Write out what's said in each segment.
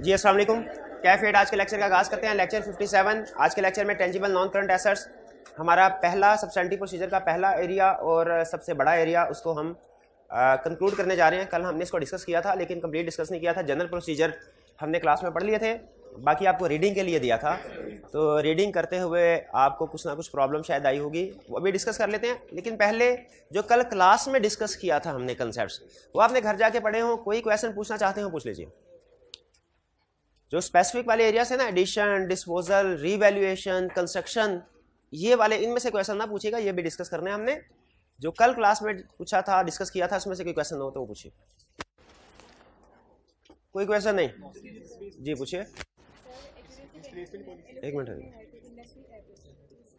जी अस्सलाम वालेकुम। कैफेट आज के लेक्चर का आगाज़ करते हैं। लेक्चर 57। आज के लेक्चर में टेंजिबल नॉन करंट एसेट्स, हमारा पहला सब्सटेंटिव प्रोसीजर का पहला एरिया और सबसे बड़ा एरिया, उसको हम कंक्लूड करने जा रहे हैं। कल हमने इसको डिस्कस किया था लेकिन कंप्लीट डिस्कस नहीं किया था। जनरल प्रोसीजर हमने क्लास में पढ़ लिए थे, बाकी आपको रीडिंग के लिए दिया था, तो रीडिंग करते हुए आपको कुछ ना कुछ प्रॉब्लम शायद आई होगी, वो अभी डिस्कस कर लेते हैं। लेकिन पहले जो कल क्लास में डिस्कस किया था हमने कंसेप्ट्स, वो आपने घर जाके पढ़े हो। कोई क्वेश्चन पूछना चाहते हो पूछ लीजिए। जो स्पेसिफिक वाले एरियाज है ना, एडिशन, डिस्पोजल, रीवैल्यूएशन, कंस्ट्रक्शन, ये वाले इनमें से क्वेश्चन ना पूछेगा, ये भी डिस्कस करने हैं हमने। जो कल क्लास में पूछा था, डिस्कस किया था, उसमें से कोई क्वेश्चन हो तो वो पूछिए। कोई क्वेश्चन नहीं? जी पूछिए। एक minute.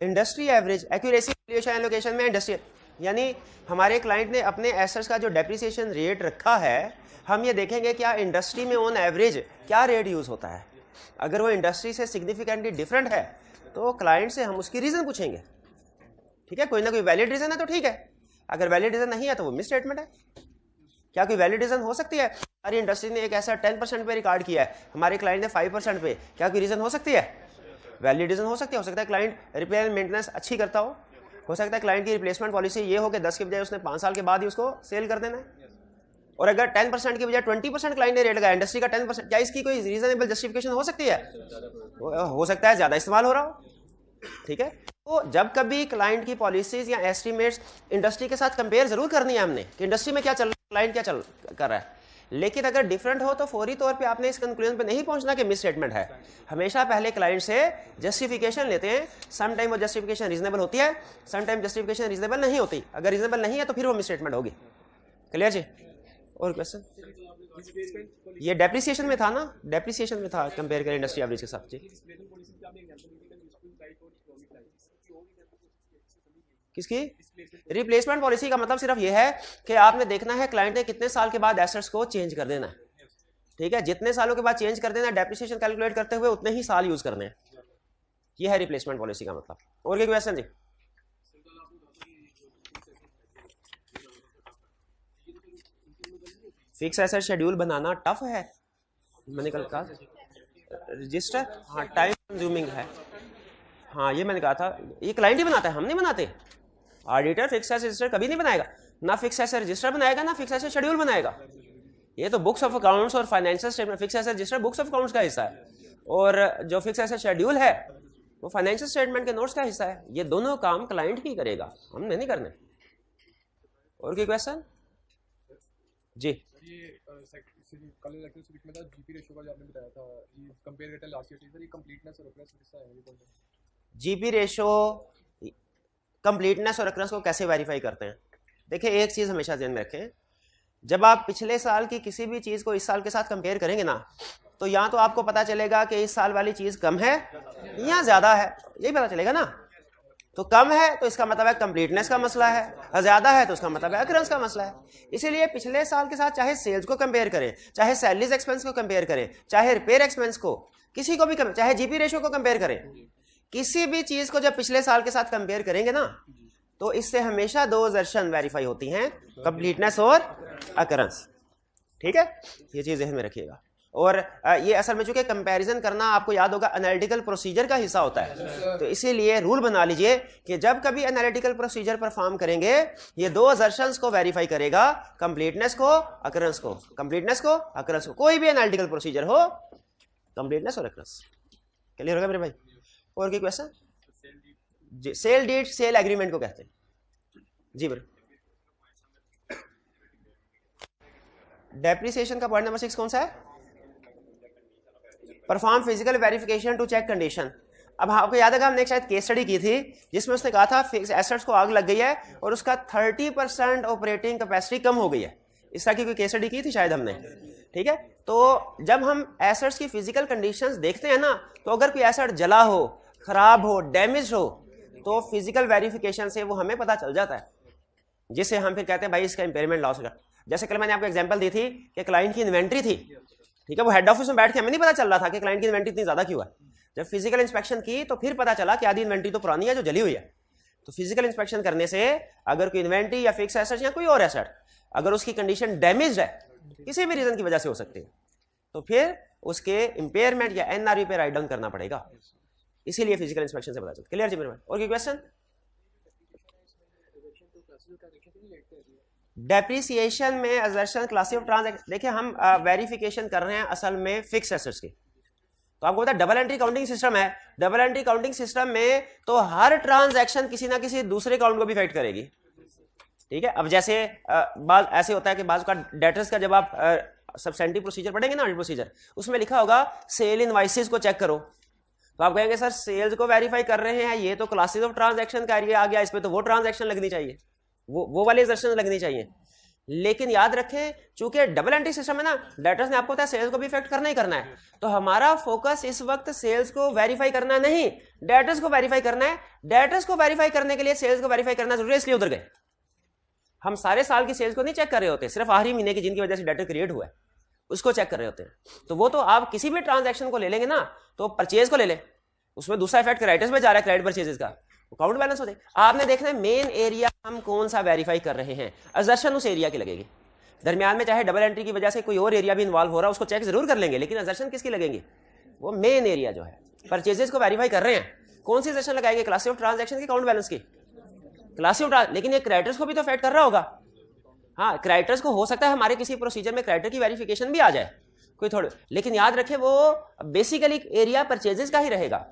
Industry average, accuracy, valuation, allocation में इंडस्ट्री, यानी हमारे क्लाइंट ने अपने एसेट्स का जो डेप्रिसिएशन रेट रखा है, हम ये देखेंगे क्या इंडस्ट्री में ऑन एवरेज क्या रेट यूज होता है। अगर वो इंडस्ट्री से सिग्निफिकेंटली डिफरेंट है तो क्लाइंट से हम उसकी रीजन पूछेंगे। ठीक है, कोई ना कोई वैलिड रीजन है तो ठीक है, अगर वैलिड रीजन नहीं है तो वो मिस स्टेटमेंट है। क्या कोई वैलिड रीजन हो सकती है? हमारी इंडस्ट्री ने एक ऐसा 10% पे रिकॉर्ड किया है, हमारे क्लाइंट ने 5% पे, क्या कोई रीजन हो सकती है? वैलिड रीजन हो सकती है। हो सकता है क्लाइंट रिपेयर एंड मेंटेनेंस अच्छी करता हो सकता है क्लाइंट की रिप्लेसमेंट पॉलिसी ये हो कि 10 के बजाय उसने 5 साल के बाद ही उसको सेल कर देना है। और अगर 10% की बजाय 20% क्लाइंट ने रेट लगाया, इंडस्ट्री का 10%, क्या इसकी कोई रीजनेबल जस्टिफिकेशन हो सकती है? हो सकता है ज्यादा इस्तेमाल हो रहा हो। ठीक है, तो जब कभी क्लाइंट की पॉलिसीज या एस्टिमेट्स इंडस्ट्री के साथ कंपेयर जरूर करनी है हमने कि इंडस्ट्री में क्या चल रहा है, क्लाइंट क्या चल कर रहा है। लेकिन अगर डिफरेंट हो तो फौरी तौर पे आपने इस कंक्लूजन पे नहीं पहुंचना कि मिस स्टेटमेंट है। हमेशा पहले क्लाइंट से जस्टिफिकेशन लेते हैं। सम टाइम वो जस्टिफिकेशन रीजनेबल होती है, सम टाइम जस्टिफिकेशन रीजनेबल नहीं होती। अगर रीजनेबल नहीं है तो फिर वो मिस स्टेटमेंट होगी। क्लियर जी? और क्वेश्चन? ये डेप्रिसिएशन में था ना, डेप्रिसिएशन में था कंपेयर करें इंडस्ट्री एवरेज के साथ। जी किसकी? रिप्लेसमेंट पॉलिसी का मतलब सिर्फ ये है कि आपने देखना है क्लाइंट ने कितने साल के बाद एसेट्स को चेंज कर देना है। ठीक है, जितने सालों के बाद चेंज कर देना है, डेप्रिसिएशन कैलकुलेट करते हुए उतने ही साल यूज करने हैं। ये है रिप्लेसमेंट पॉलिसी का मतलब। और क्या क्वेश्चन जी? फिक्स एसेट शेड्यूल बनाना टफ है, मैंने कल कहा। रजिस्टर, हाँ टाइम कंज्यूमिंग है। हाँ ये मैंने कहा था, ये क्लाइंट ही बनाता है, हम नहीं बनाते। ऑडिटर फिक्स एसेट रजिस्टर कभी नहीं बनाएगा, ना फिक्स एसेट रजिस्टर बनाएगा ना फिक्स एसेट शेड्यूल बनाएगा। ये तो बुक्स ऑफ अकाउंट्स और financial statement, fix asset register books of accounts का हिस्सा है, और जो फिक्स एसेट शेड्यूल है वो फाइनेंशियल स्टेटमेंट के नोट्स का हिस्सा है। ये दोनों काम क्लाइंट ही करेगा, हमने नहीं करने। और कोई क्वेश्चन जी? कल लेक्चर में था जीपी रेशियो का जो आपने बताया था, ये कंपेयर करते हैं लास्ट ईयर से, ये कंप्लीटनेस और अक्रस किसका है? ये कौन सा? जीपी रेशियो कंप्लीटनेस और अक्रस को कैसे वेरीफाई करते हैं? देखिए एक चीज हमेशा ध्यान में रखें, जब आप पिछले साल की किसी भी चीज को इस साल के साथ कंपेयर करेंगे ना, तो या तो आपको पता चलेगा कि इस साल वाली चीज कम है या ज्यादा है, यही पता चलेगा ना। तो कम है तो इसका मतलब है कंप्लीटनेस का मसला है, और ज्यादा है तो उसका मतलब है अक्रंस का मसला है। इसीलिए पिछले साल के साथ चाहे सेल्स को कंपेयर करें, चाहे सैलरीज एक्सपेंस को कंपेयर करें, चाहे रिपेयर एक्सपेंस को, किसी को भी चाहे जीपी रेशियो को कंपेयर करें, किसी भी चीज को जब पिछले साल के साथ कंपेयर करेंगे ना, तो इससे हमेशा दो वर्जन वेरीफाई होती हैं, कंप्लीटनेस और अकरेंस। ठीक है, ये चीज ध्यान में रखिएगा। और ये असल में चूंकि कंपैरिजन करना आपको याद होगा एनालिटिकल प्रोसीजर का हिस्सा होता है, तो इसीलिए रूल बना लीजिए कि जब कभी एनालिटिकल प्रोसीजर परफॉर्म करेंगे, ये दो असर्शंस को वेरीफाई करेगा, कंप्लीटनेस को, अकरेंस को, कंप्लीटनेस को, अकरेंस को। कोई भी एनालिटिकल प्रोसीजर हो, कंप्लीटनेस और अकरेंस। क्लियर होगा मेरे भाई? और कोई question? Sale deed sale agreement को कहते हैं जी। बरो डेप्रिसिएशन का पॉइंट नंबर 6 कौन सा है? Perform physical verification to check condition. अब आपको याद है हमने एक शायद केस स्टडी की थी जिसमें उसने कहा था फिक्स एसेट्स को आग लग गई है और उसका 30% ऑपरेटिंग कैपेसिटी कम हो गई है। इस तरह की कोई केस स्टडी की थी शायद हमने। ठीक है, तो जब हम एसेट्स की फिजिकल कंडीशंस देखते हैं ना, तो अगर कोई एसेट जला हो, खराब हो, डैमेज हो, तो फिजिकल वेरिफिकेशन से वो हमें पता चल जाता है, जिससे हम फिर कहते हैं भाई इसका इंपेयरमेंट लॉस होगा। जैसे कल मैंने आपको एग्जांपल दी थी कि क्लाइंट की इन्वेंट्री थी, ठीक है, वो हेड ऑफिस में बैठ के हमें नहीं पता चल रहा था कि क्लाइंट की इन्वेंट्री इतनी ज्यादा क्यों है। जब फिजिकल इंस्पेक्शन की तो फिर पता चला कि आधी इन्वेंट्री तो पुरानी है जो जली हुई है। तो फिजिकल इंस्पेक्शन करने से अगर कोई इन्वेंट्री या फिक्स एसेट या कोई और एसेट अगर उसकी कंडीशन डैमेज है, किसी भी रीजन की वजह से हो सकती है, तो फिर उसके इम्पेयरमेंट या एनआरवी पे राइट डाउन करना पड़ेगा, इसीलिए फिजिकल इंस्पेक्शन से पता चलता। क्लियर जी मेरे भाई? और कोई क्वेश्चन? डेप्रिसिएशन में असर्शन क्लासिफ ऑफ ट्रांजैक्शन, देखिए हम वेरिफिकेशन कर रहे हैं असल में फिक्स एसेट्स की, तो आपको पता है डबल एंट्री काउंटिंग सिस्टम है। डबल एंट्री काउंटिंग सिस्टम में तो हर ट्रांजैक्शन किसी ना किसी दूसरे काउंट को भी इफेक्ट करेगी, ठीक है। अब जैसे बात ऐसे होता है कि बाज़ का डेटर्स का जब आप सब्सटेंटिव प्रोसीजर पढ़ेंगे ना, ऑडिट प्रोसीजर, उसमें लिखा होगा सेल इनवॉइसेस को चेक करो, तो आप कहेंगे सर सेल्स को वेरीफाई कर रहे हैं, ये तो क्लासेस ऑफ ट्रांजैक्शन का एरिया आ गया, इस पे तो वो ट्रांजैक्शन लगनी चाहिए, वो वाली एक्सेप्शन लगनी चाहिए। लेकिन याद रखें चूंकि डबल एंट्री सिस्टम है ना, डेटर्स ने आपको पता है सेल्स को भी इफेक्ट करना ही करना है, तो हमारा फोकस इस वक्त सेल्स को वेरीफाई करना नहीं, डेटर्स को वेरीफाई करना है। डेटर्स को वेरीफाई करने के लिए सेल्स को वेरीफाई करना जरूरी है, इसलिए उधर गए। हम सारे साल की सेल्स को नहीं चेक कर रहे होते, सिर्फ आखिरी महीने की जिनकी वजह से डेटा क्रिएट हुआ है उसको चेक कर रहे होते हैं। तो वो तो आप किसी भी ट्रांजैक्शन को ले लेंगे ना, तो परचेज को ले ले, उसमें दूसरा इफेक्ट क्रेडिटर्स में जा रहा है, क्रेडिट परचेजेस का अकाउंट बैलेंस हो जाएगा। आपने देखना है मेन एरिया हम कौन सा वेरीफाई कर रहे हैं, असर्शन उस एरिया की लगेगी। दरमियान में चाहे डबल एंट्री की वजह से कोई और एरिया भी इन्वॉल्व हो रहा है, उसको चेक जरूर कर लेंगे, लेकिन असर्शन किसकी लगेंगी? वो मेन एरिया जो है परचेजेस को वेरीफाई कर रहे हैं, कौन सी असर्शन लगाएंगे? क्लास ऑफ ट्रांजैक्शन की, अकाउंट बैलेंस की, क्लास ऑफ। लेकिन ये क्रेडिटर्स को भी तो इफेक्ट कर रहा होगा। हाँ, क्रेडिटर्स को हो सकता है हमारे किसी प्रोसीजर में क्रेडिटर की वेरिफिकेशन भी आ जाए कोई थोड़े, लेकिन याद रखें वो बेसिकली एरिया परचेजेस का ही रहेगा,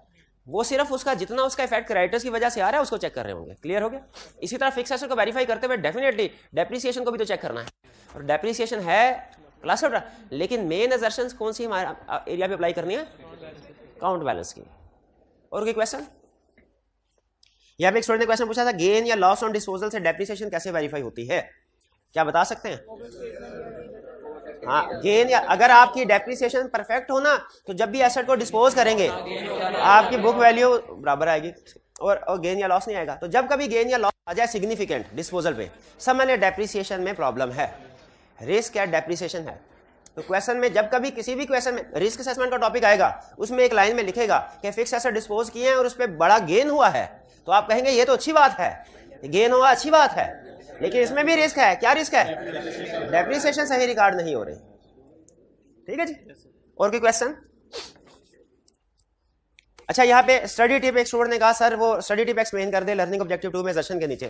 वो सिर्फ उसका जितना उसका इफेक्ट क्रेडिटर्स की वजह से आ रहा है उसको चेक कर रहे होंगे। क्लियर हो गया? इसी तरह फिक्स एसेट को वेरीफाई करते हुए डेफिनेटली डेप्रिसिएशन को भी तो चेक करना है, और डेप्रिसिएशन है क्लास ऑफ, लेकिन मेन असर्शंस कौन सी हमारे एरिया पे अप्लाई करनी है? अकाउंट बैलेंस की। और कोई क्वेश्चन? यहाँ पे एक स्टूडेंट ने क्वेश्चन पूछा था, गेन या लॉस ऑन डिस्पोजल से डेप्रिसिएशन कैसे वेरीफाई होती है, क्या बता सकते हैं? हाँ, गेन या अगर आपकी डेप्रिसिएशन परफेक्ट हो ना, तो जब भी एसेट को डिस्पोज करेंगे आपकी बुक वैल्यू बराबर आएगी, और गेन या लॉस नहीं आएगा। तो जब कभी गेन या लॉस आ जाए सिग्निफिकेंट डिस्पोजल पे, समझ लें डेप्रिसिएशन में प्रॉब्लम है, रिस्क या डेप्रिसिएशन है। तो क्वेश्चन में जब कभी किसी भी क्वेश्चन में रिस्क असेसमेंट का टॉपिक आएगा, उसमें एक लाइन में लिखेगा कि फिक्स एसेट डिस्पोज किए हैं और उस पर बड़ा गेन हुआ है, तो आप कहेंगे ये तो अच्छी बात है, गेन हुआ अच्छी बात है, लेकिन इसमें भी रिस्क है। क्या रिस्क है? डेप्रिसिएशन सही रिकॉर्ड नहीं हो रही। ठीक है जी। और कोई क्वेश्चन? अच्छा, यहाँ पे स्टडी टिप एक स्टूडेंट ने कहा सर वो स्टडी टिप एक्सप्लेन कर दे लर्निंग ऑब्जेक्टिव 2 में सेशन के नीचे।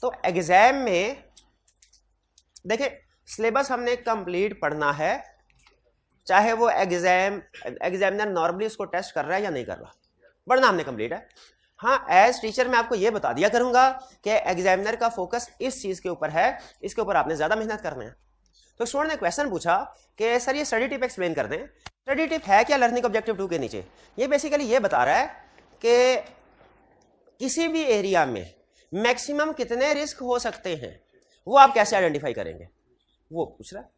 तो एग्जाम में देखिए सिलेबस हमने कंप्लीट पढ़ना है, चाहे वो एग्जामिनर नॉर्मली उसको टेस्ट कर रहा है या नहीं कर रहा, पढ़ना हमने कंप्लीट है। हाँ, एज टीचर मैं आपको ये बता दिया करूंगा कि एग्जामिनर का फोकस इस चीज के ऊपर है, इसके ऊपर आपने ज्यादा मेहनत करना है। तो स्टूडेंट ने क्वेश्चन पूछा कि सर ये स्टडी टिप एक्सप्लेन कर दें। स्टडी टिप है क्या लर्निंग ऑब्जेक्टिव 2 के नीचे? ये बेसिकली ये बता रहा है कि किसी भी एरिया में मैक्सिमम कितने रिस्क हो सकते हैं वो आप कैसे आइडेंटिफाई करेंगे, वो पूछ रहा है।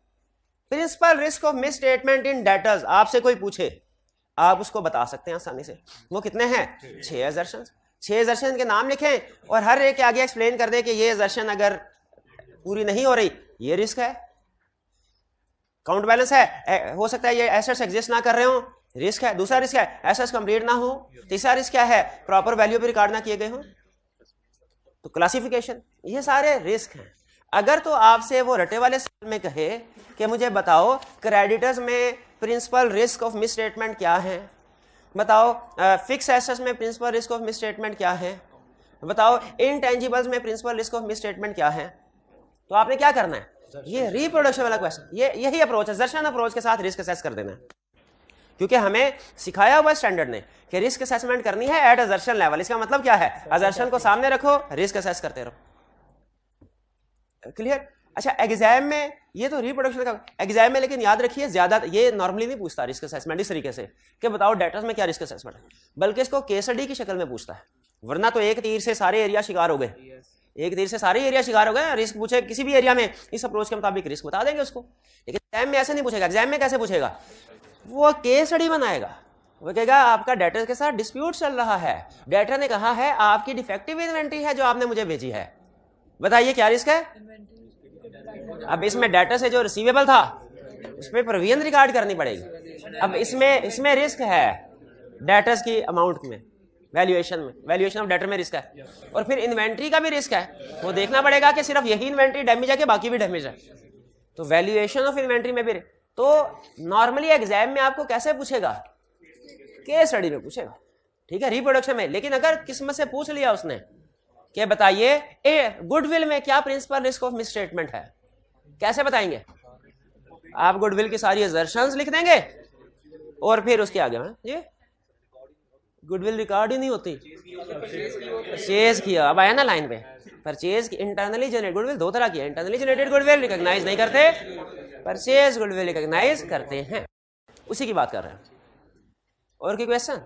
Principal risk of misstatement in debtors, आपसे कोई पूछे आप उसको बता सकते हैं आसानी से। वो कितने हैं? 6 असर्शन। 6 असर्शन के नाम लिखें और हर एक के आगे एक्सप्लेन कर दे कि ये असर्शन अगर पूरी नहीं हो रही ये रिस्क है। काउंट बैलेंस है, हो सकता है ये एसेट्स एग्जिस्ट ना कर रहे हो, रिस्क है। दूसरा रिस्क है एसेट्स कंप्लीट ना हो। तीसरा रिस्क क्या है? प्रॉपर वैल्यू पे रिकॉर्ड ना किए गए हो। तो क्लासिफिकेशन, ये सारे रिस्क हैं। अगर तो आपसे वो रटे वाले सवाल में कहे कि मुझे बताओ क्रेडिटर्स में principal risk of misstatement क्या है, बताओ फिक्स एसेट्स में principal risk of misstatement क्या है, बताओ इनटेंजिबल्स में principal risk of misstatement क्या है, तो आपने क्या करना है? ये रिप्रोडक्शन वाला क्वेश्चन, यही अप्रोच है, असर्शन अप्रोच के साथ रिस्क असेस कर देना है। क्योंकि हमें सिखाया हुआ स्टैंडर्ड ने कि रिस्क असेसमेंट करनी है एट असर्शन लेवल। इसका मतलब क्या है? असर्शन को सामने रखो, रिस्क असेस करते रहो। क्लियर? अच्छा, एग्जाम में ये तो रिप्रोडक्शन का एग्जाम में, लेकिन याद रखिए ज्यादा ये नॉर्मली नहीं पूछता रिस्क असेसमेंट इस तरीके से कि बताओ डेटर्स में क्या रिस्क असेसमेंट है, बल्कि इसको केस स्टडी की शक्ल में पूछता है। वरना तो एक तीर से सारे एरिया शिकार हो गए, एक तीर से सारे एरिया शिकार हो गए। रिस्क पूछे किसी भी एरिया में, इस अप्रोच के मुताबिक रिस्क बता देंगे उसको। लेकिन एग्जाम में ऐसे नहीं पूछेगा। एग्जाम में कैसे पूछेगा? वो केस स्टडी बनाएगा। वो कहेगा आपका डेटर के साथ डिस्प्यूट चल रहा है, डेटर ने कहा है आपकी डिफेक्टिव इन्वेंट्री है जो आपने मुझे भेजी है, बताइए क्या रिस्क है? अब इसमें डेटर से जो रिसीवेबल था उसमें प्रोविजन रिकॉर्ड करनी पड़ेगी। अब इसमें रिस्क है डेटर्स की अमाउंट में, वैल्यूएशन में, वैल्यूएशन ऑफ डेटर में रिस्क है। और फिर इन्वेंट्री का भी रिस्क है, वो देखना पड़ेगा कि सिर्फ यही इन्वेंट्री डैमेज है कि बाकी भी डैमेज है। तो वैल्यूएशन ऑफ इन्वेंट्री में भी तो नॉर्मली एग्जाम में आपको कैसे पूछेगा, केस स्टडी में पूछेगा, ठीक है, रिप्रोडक्शन में। लेकिन अगर किस्मत से पूछ लिया उसने कि बताइए गुडविल में क्या प्रिंसिपल रिस्क ऑफ मिसस्टेटमेंट है, कैसे बताएंगे आप? गुडविल की सारी असर्शंस लिख देंगे और फिर उसके आगे ये गुडविल रिकॉर्ड ही नहीं होती। परचेज किया, अब आया ना लाइन पे, परचेज की इंटरनली जनरेटेड गुडविल दो तरह की है, इंटरनली जनरेटेड गुडविल रिकॉग्नाइज नहीं करते, परचेज गुडविल रिकॉग्नाइज करते हैं, उसी की बात कर रहे हैं। और कोई क्वेश्चन?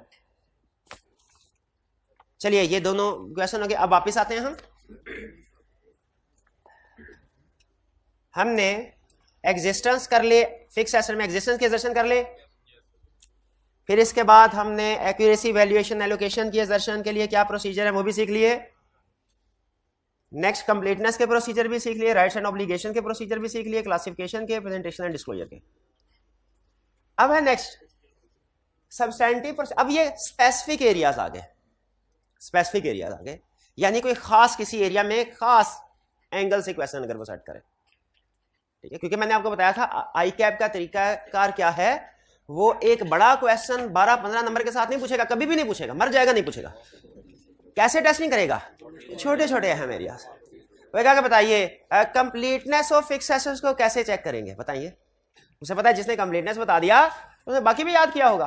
चलिए ये दोनों क्वेश्चन हो गए। अब वापिस आते हैं हमने एग्जिस्टेंस कर ले, फिक्स एसेट में एग्जिस्टेंस के दर्शन कर ले, फिर इसके बाद हमने एक्यूरेसी वैल्यूएशन एलोकेशन की दर्शन के लिए क्या प्रोसीजर है वो भी सीख लिए। नेक्स्ट कंप्लीटनेस के प्रोसीजर भी सीख लिए, राइट्स एंड ऑब्लिगेशन के प्रोसीजर भी सीख लिए, क्लासिफिकेशन के, प्रेजेंटेशन एंड डिस्क्लोजर के। अब है नेक्स्ट सब्सटेंटिव। अब ये स्पेसिफिक एरियाज आ गए, स्पेसिफिक एरियाज आ गए, यानी कोई खास किसी एरिया में खास एंगल से क्वेश्चन अगर वो सेट करे, ठीक है। क्योंकि मैंने आपको बताया था आई कैप का तरीकाकार क्या है, वो एक बड़ा क्वेश्चन 12-15 नंबर के साथ नहीं पूछेगा, कभी भी नहीं पूछेगा, मर जाएगा नहीं पूछेगा। कैसे टेस्टिंग करेगा? छोटे छोटे अहम एरियाज। वो क्या बताइए कंप्लीटनेस ऑफ फिक्स एसेट्स को कैसे चेक करेंगे, बताइए। उसे पता है जिसने कंप्लीटनेस बता दिया उसे बाकी भी याद किया होगा।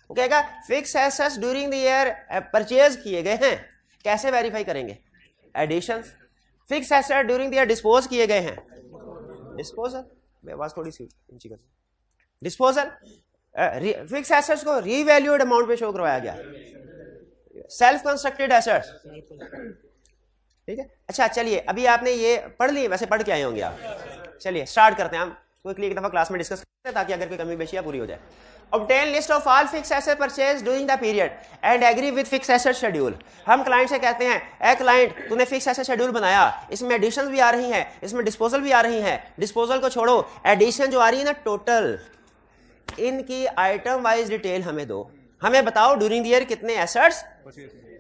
वो कहेगा fix assets during the year purchase किए गए हैं, कैसे वेरीफाई करेंगे? Addition. Fix asset during the year dispose किए गए हैं, डिस्पोजल। आवाज थोड़ी सी ऊंची कर, डिस्पोजल। फिक्स एसेट्स को रीवैल्यूड अमाउंट पे शो करवाया गया, सेल्फ कंस्ट्रक्टेड एसेट्स, ठीक है। अच्छा चलिए अभी आपने ये पढ़ ली, वैसे पढ़ के आए होंगे आप। चलिए स्टार्ट करते हैं हम, क्विकली एक दफा क्लास में डिस्कस करते हैं ताकि अगर कोई कमी बेशिया पूरी हो जाए। Obtain list of all fixed asset purchased during the period and agree with fixed asset schedule। हम क्लाइंट से कहते हैं ए क्लाइंट तूने फिक्स एसेट शेड्यूल बनाया, इसमें एडिशन भी आ रही हैं, इसमें डिस्पोजल भी आ रही हैं, डिस्पोजल को छोड़ो, एडिशन जो आ रही है ना टोटल, इनकी आइटम वाइज डिटेल हमें दो, हमें बताओ ड्यूरिंग द ईयर कितने एसेट्स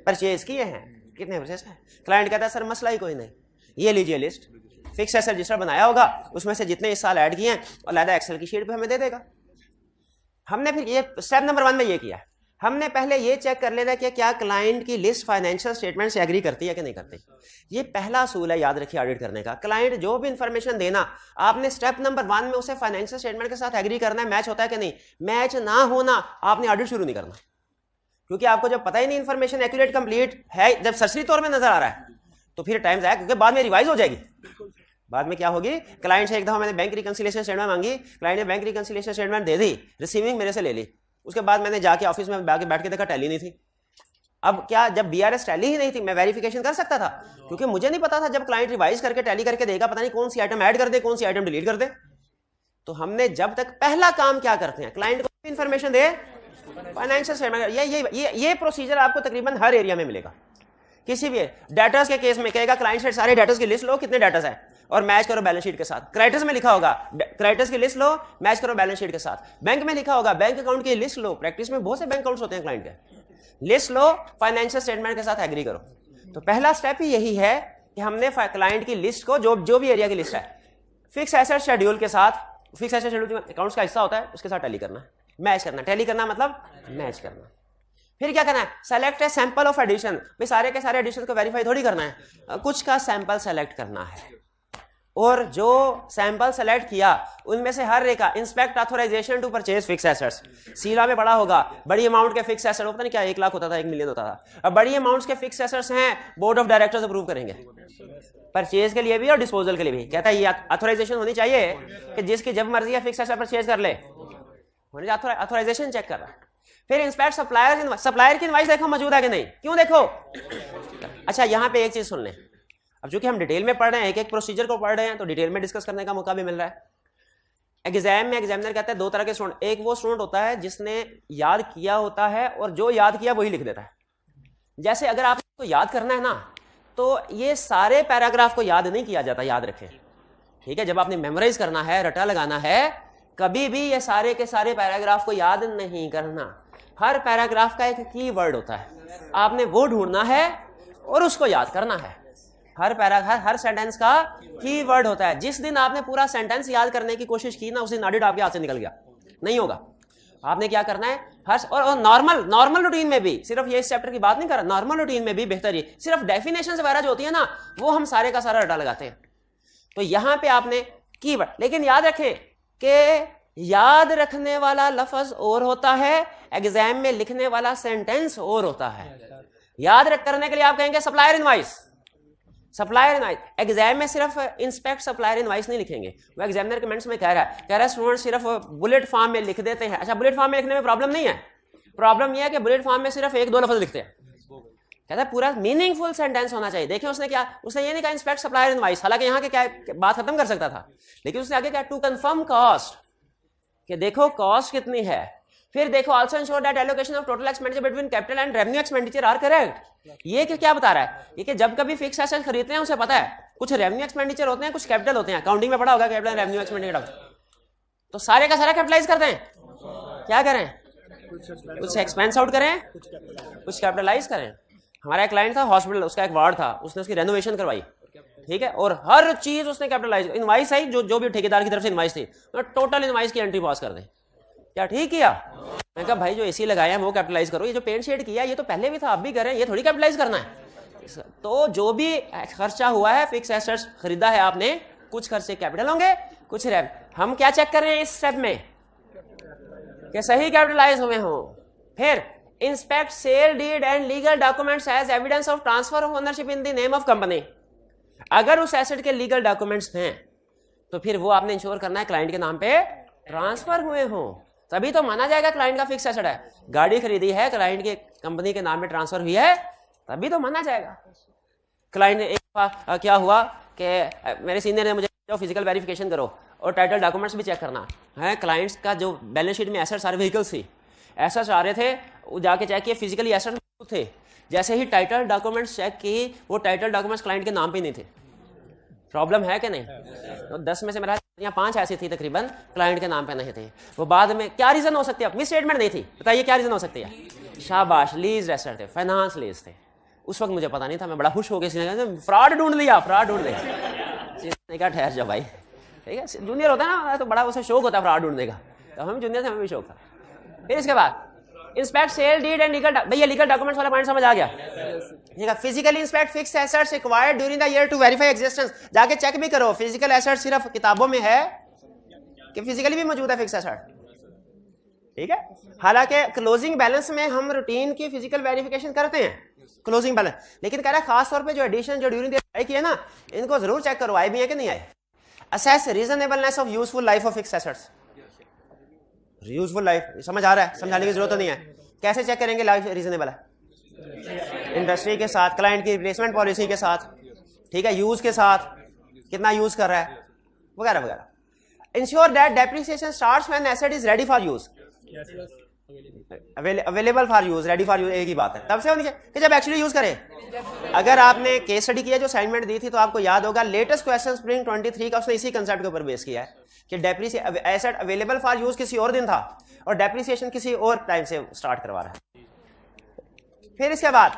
परचेज किए हैं, कितने परचेज हैं। क्लाइंट कहता है सर मसला ही कोई नहीं, ये लीजिए लिस्ट, फिक्स एसेट रजिस्टर बनाया होगा, उसमें से जितने इस साल ऐड किए हैं और लादा एक्सेल की शीट पे हमें दे देगा। हमने फिर ये स्टेप नंबर 1 में ये किया, हमने पहले ये चेक कर लेना कि क्या क्लाइंट की लिस्ट फाइनेंशियल स्टेटमेंट से एग्री करती है कि नहीं करती। ये पहला असूल है याद रखिए ऑडिट करने का। क्लाइंट जो भी इंफॉर्मेशन देना, आपने स्टेप नंबर 1 में उसे फाइनेंशियल स्टेटमेंट के साथ एग्री करना है, मैच होता है कि नहीं। मैच ना होना आपने ऑडिट शुरू नहीं करना, क्योंकि आपको जब पता ही नहीं इंफॉर्मेशन एक्यूरेट कंप्लीट है, जब सरसरी तौर में नजर आ रहा है तो फिर टाइम जाएगा, क्योंकि बाद में रिवाइज हो जाएगी। बाद में क्या होगी, क्लाइंट से एक दफा मैंने बैंक रिकंसिलिएशन स्टेटमेंट मांगी, क्लाइंट ने बैंक रिकंसिलिएशन स्टेटमेंट दे दी, रिसीविंग मेरे से ले ली, उसके बाद मैंने जाके ऑफिस में बैठ के देखा टैली नहीं थी। अब क्या, जब बीआरएस टैली ही नहीं थी मैं वेरिफिकेशन कर सकता था, क्योंकि मुझे नहीं पता था जब क्लाइंट रिवाइज करके टैली करके देगा पता नहीं कौन सी आइटम ऐड कर दे कौन सी आइटम डिलीट कर दे। तो हमने जब तक पहला काम क्या करते हैं, क्लाइंट को इन्फॉर्मेशन दे, फाइनेंशियल स्टेटमेंट। ये प्रोसीजर आपको तकरीबन हर एरिया में मिलेगा। किसी भी डेटर्स के केस में कहेगा क्लाइंट से सारे डेटर्स की लिस्ट लो, कितने डेटर्स है और मैच करो बैलेंस शीट के साथ। क्रेडिटर्स में लिखा होगा क्रेडिटर्स की लिस्ट लो, मैच करो बैलेंस शीट के साथ। बैंक में लिखा होगा बैंक अकाउंट की लिस्ट लो, प्रैक्टिस में बहुत से बैंक अकाउंट्स होते हैं क्लाइंट के, लिस्ट लो, फाइनेंशियल स्टेटमेंट के साथ एग्री करो। तो पहला स्टेप ही यही है कि हमने क्लाइंट की लिस्ट को, जो भी एरिया की लिस्ट है, फिक्स एसेट शेड्यूल के साथ, फिक्स एसेट शेड्यूल अकाउंट्स का हिस्सा होता है, उसके साथ टैली करना, मैच करना। टैली करना मतलब मैच करना। फिर क्या करना है, select a sample of addition. भाई सारे के सारे एडिशन को वेरीफाई थोड़ी करना है, कुछ का सैंपल सेलेक्ट करना है, और जो सैंपल सेलेक्ट किया उनमें से हर एक का inspect authorization to purchase fix assets. सीला में बड़ा होगा, बड़ी अमाउंट के फिक्स एसेट होता नहीं क्या, 1 लाख होता था, 1 मिलियन होता था। अब बड़ी अमाउंट्स के फिक्स एसेट्स हैं, बोर्ड ऑफ डायरेक्टर्स अप्रूव करेंगे, परचेज के लिए भी और डिस्पोजल के लिए भी। कहता है ये ऑथराइजेशन होनी चाहिए कि जिसकी जब मर्जी है फिक्स एसेट परचेज कर ले, ऑथराइजेशन चेक कर रहा है। फिर इंस्पेक्ट सप्लायर, सप्लायर की इनवॉइस देखो मौजूद है कि नहीं, क्यों देखो। अच्छा यहाँ पे एक चीज सुन लें, अब चूंकि हम डिटेल में पढ़ रहे हैं, एक एक प्रोसीजर को पढ़ रहे हैं, तो डिटेल में डिस्कस करने का मौका भी मिल रहा है। एग्जाम में एग्जामिनर कहता है 2 तरह के स्टूडेंट, एक वो स्टूडेंट होता है जिसने याद किया होता है और जो याद किया वही लिख देता है। जैसे अगर आपको याद करना है ना, तो ये सारे पैराग्राफ को याद नहीं किया जाता, याद रखें, ठीक है। जब आपने मेमोराइज करना है, रटा लगाना है, कभी भी ये सारे के सारे पैराग्राफ को याद नहीं करना। हर पैराग्राफ का एक की वर्ड होता है, आपने वो ढूंढना है और उसको याद करना है। हर सेंटेंस का कीवर्ड होता है। जिस दिन आपने पूरा सेंटेंस याद करने की कोशिश की ना, उस दिन ऑडिट आपके हाथ से निकल गया, नहीं होगा। आपने क्या करना है, और नॉर्मल रूटीन में भी, सिर्फ ये इस चैप्टर की बात नहीं कर रहा, नॉर्मल रूटीन में भी बेहतर ये सिर्फ डेफिनेशन वगैरह जो होती है ना, वो हम सारे का सारा रटा लगाते हैं। तो यहां पे आपने कीवर्ड, लेकिन याद रखें कि याद रखने वाला लफ्ज और होता है, एग्जाम में लिखने वाला सेंटेंस और होता है। याद करने के लिए आप कहेंगे सप्लायर इनवॉइस, एग्जाम में सिर्फ इंस्पेक्ट सप्लायर इनवॉइस नहीं लिखेंगे। वो एग्जामिनर कमेंट्स में कह रहा है स्टूडेंट सिर्फ बुलेट फॉर्म में लिख देते हैं। अच्छा, बुलेट फॉर्म में लिखने में प्रॉब्लम नहीं है, प्रॉब्लम यह है कि बुलेट फॉर्म में सिर्फ एक दो लफ्ज लिखते हैं। कहता है पूरा मीनिंगफुल सेंटेंस होना चाहिए। देखिए उसने क्या, उसने ये नहीं कहा इंस्पेक्ट सप्लायर इनवॉइस, हालांकि यहाँ के क्या बात खत्म कर सकता था, लेकिन उसने आगे क्या, टू कंफर्म कॉस्ट, कि देखो कॉस्ट कितनी है। फिर देखो also ensure that allocation of total expenditure between capital and revenue expenditure are correct. ये क्या बता रहा है, ये कि जब कभी फिक्स एसेट खरीदते हैं उसे पता है कुछ रेवेन्यू एक्सपेंडिचर होते हैं, कुछ कैपिटल होते हैं। अकाउंटिंग में पढ़ा होगा कैपिटल एंड रेवेन्यू एक्सपेंडिचर, तो सारे का सारा कैपिटलाइज करते हैं। क्या करें, कुछ एक्सपेंस आउट करें, कुछ कैपिटलाइज करें। हमारा एक क्लाइंट था हॉस्पिटल, उसका एक वार्ड था, उसने उसकी रेनोवेशन करवाई, ठीक है, और हर चीज उसने कैपिटलाइज, इनवाइस आई जो भी ठेकेदार की तरफ से इनवाइस थी, टोटल इनवाइस की एंट्री पास कर दे। क्या ठीक किया? मैं कहा भाई जो एसी लगाया है वो कैपिटलाइज करो, ये जो पेंट शेड किया ये तो पहले भी था, अब भी करें, ये थोड़ी कैपिटलाइज करना है। तो जो भी खर्चा हुआ है, फिक्स एसेट्स खरीदा है आपने, कुछ खर्चे कैपिटल होंगे, कुछ रेव। हम क्या चेक कर रहे हैं इस स्टेप में कि सही कैपिटलाइज हुए हो। फिर inspect sale deed and legal documents as evidence of transfer of ownership in the name of company. अगर उस एसेट के लीगल डॉक्यूमेंट्स हैं तो फिर वो आपने इंश्योर करना है क्लाइंट के नाम पे ट्रांसफर हुए हो, तभी तो माना जाएगा क्लाइंट का फिक्स एसेट है। गाड़ी खरीदी है, क्लाइंट के कंपनी के नाम पे ट्रांसफर हुई है, तभी तो माना जाएगा। क्लाइंट ने एक दफा क्या हुआ कि मेरे सीनियर ने मुझे फिजिकल वेरिफिकेशन करो और टाइटल डॉक्यूमेंट्स भी चेक करना है। क्लाइंट्स का जो बैलेंस शीट में एसेट्स सारे व्हीकल्स थी, एसेट्स आ रहे थे, वो जाके चेक किए, फिजिकली एसेट्स थे। जैसे ही टाइटल डॉक्यूमेंट्स चेक की, वो टाइटल डॉक्यूमेंट्स क्लाइंट के नाम पे नहीं थे। प्रॉब्लम है कि नहीं? तो 10 में से मेरा 5 ऐसी थी तकरीबन क्लाइंट के नाम पे नहीं थे। वो बाद में क्या रीजन हो सकती है? मिस स्टेटमेंट नहीं थी, बताइए क्या रीजन हो सकती है? शाबाश, लीज एसेट थे, फाइनेंस लीज थे। उस वक्त मुझे पता नहीं था, मैं बड़ा खुश हो गया, फ्रॉड ढूंढ लिया, फ्रॉड ढूंढ लिया। क्या ठहर जाओ भाई, ठीक है, जूनियर होता है ना तो बड़ा उसे शौक होता है फ्रॉड ढूंढने का, तो हम जूनियर थे, हमें भी शौक था। फिर इसके बाद inspect sale deed and legal, भैया लीगल डॉक्यूमेंट्स वाला पॉइंट समझ आ गया? ठीक है। Physically inspect fixed assets acquired during the year to verify existence. जाके चेक भी करो फिजिकल एसेट सिर्फ किताबों में है कि फिजिकली भी मौजूद है फिक्स्ड एसेट, ठीक है। हालांकि क्लोजिंग बैलेंस में हम रूटीन की फिजिकल वेरिफिकेशन करते हैं, क्लोजिंग बैलेंस, लेकिन कह रहा है खास तौर पे जो एडिशन जो ड्यूरिंग द ईयर किए ना, इनको जरूर चेक करो आए भी है कि नहीं आए। Assess reasonableness of useful life of fixed assets. Useful life समझ आ रहा है, समझाने की जरूरत तो नहीं है। कैसे चेक करेंगे लाइफ रीजनेबल है? इंडस्ट्री के साथ, क्लाइंट की रिप्लेसमेंट पॉलिसी के साथ, ठीक है, यूज के साथ, कितना यूज कर रहा है वगैरह वगैरह। Ensure that depreciation starts when asset is ready for use, available for use, ready for use एक ही बात है, तब से होनी चाहिए कि जब एक्चुअली यूज करें। अगर आपने केस स्टडी किया जो असाइनमेंट दी थी तो आपको याद होगा लेटेस्ट क्वेश्चन स्प्रिंग 23 का उसने इसी कंसेप्ट के ऊपर बेस किया है कि depreciation asset available for use किसी और दिन था और डेप्रिसिएशन किसी और टाइम से स्टार्ट करवा रहा है। फिर इसके बाद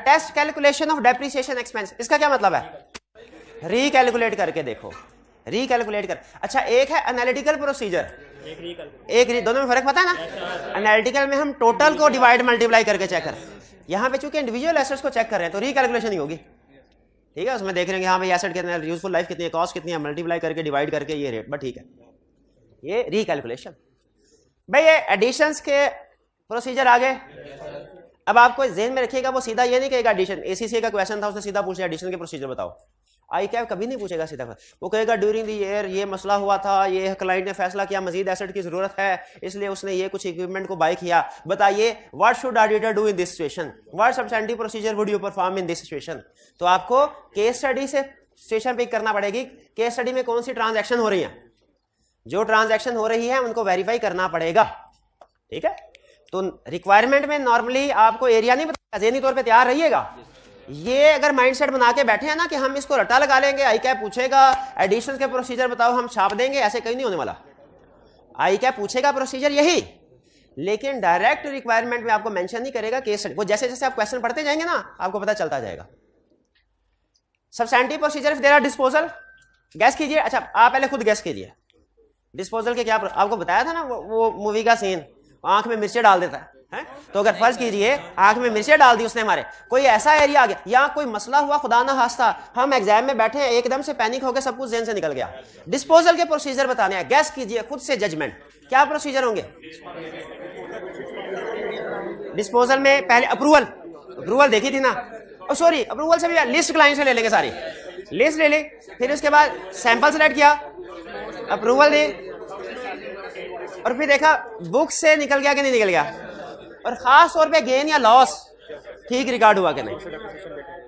test calculation of depreciation expense. इसका क्या मतलब है? रिकैलकुलेट करके देखो, रिकैलकुलेट कर। अच्छा, एक है एनालिटिकल प्रोसीजर, एक दोनों में फर्क पता है ना? एनालिटिकल में हम टोटल को डिवाइड मल्टीप्लाई करके चेक कर, यहाँ पे चूंकि इंडिविजुअल एसेट्स को चेक कर रहे हैं तो रिकैलकुलेशन ही होगी, ठीक है। उसमें देख रहे हैं कि हाँ भाई एसेट कितने है, यूजफुल लाइफ कितनी है, कॉस्ट कितनी है, मल्टीप्लाई करके डिवाइड करके ये रेट, बट ठीक है, ये रिकैलकुलेशन। भाई ये एडिशंस के प्रोसीजर आ गए। अब आपको जेहन में रखिएगा, वो सीधा ये नहीं कहेगा एडिशन, एसीसी का क्वेश्चन था उसने सीधा पूछा एडिशन के प्रोसीजर बताओ, आई कैप कभी नहीं पूछेगा सीधा, वो कहेगा ड्यूरिंग द ईयर ये मसला हुआ था, ये क्लाइंट ने फैसला किया मजीद एसेट की जरूरत है इसलिए उसने ये कुछ इक्विपमेंट को बाय किया, बताइए what should auditor do in this situation, what substantive procedure would you perform in this situation. तो आपको केस स्टडी से सिचुएशन पिक करना पड़ेगी, केस स्टडी में कौन सी ट्रांजैक्शन हो रही है, जो ट्रांजैक्शन हो रही है उनको वेरीफाई करना पड़ेगा, ठीक है। तो रिक्वायरमेंट में नॉर्मली आपको एरिया नहीं बताया, ज़हनी तौर पे तैयार रहिएगा। ये अगर माइंडसेट बना के बैठे हैं ना कि हम इसको रटा लगा लेंगे, आई कैप पूछेगा एडिशन के प्रोसीजर बताओ हम छाप देंगे, ऐसे कहीं नहीं होने वाला। आई कैप पूछेगा प्रोसीजर यही, लेकिन डायरेक्ट रिक्वायरमेंट में आपको मेंशन नहीं करेगा केस स्टडी। वो जैसे जैसे आप क्वेश्चन पढ़ते जाएंगे ना आपको पता चलता जाएगा। Substantive procedure if there are disposal, guess कीजिए। अच्छा आप पहले खुद गैस कीजिए डिस्पोजल के क्या, आपको बताया था ना वो मूवी का सीन, आंख में मिर्चें डाल देता है। तो अगर फर्ज कीजिए आंख में मिर्चें डाल दी उसने हमारे, कोई ऐसा एरिया आ गया या कोई मसला हुआ खुदा ना खास्ता, हम एग्जाम में बैठे हैं एकदम से पैनिक हो गया, सब कुछ जेहन से निकल गया, डिस्पोजल के प्रोसीजर बताने हैं, गैस कीजिए खुद से जजमेंट, क्या प्रोसीजर होंगे? डिस्पोजल में पहले अप्रूवल देखी थी ना, सॉरी अप्रूवल से भी लिस्ट क्लाइंट से ले लेंगे, सारी लिस्ट ले ली, फिर उसके बाद सैंपल सेलेक्ट किया, अप्रूवल दी, और फिर देखा बुक से निकल गया कि नहीं निकल गया, और खास तौर पे गेन या लॉस ठीक रिकॉर्ड हुआ कि नहीं,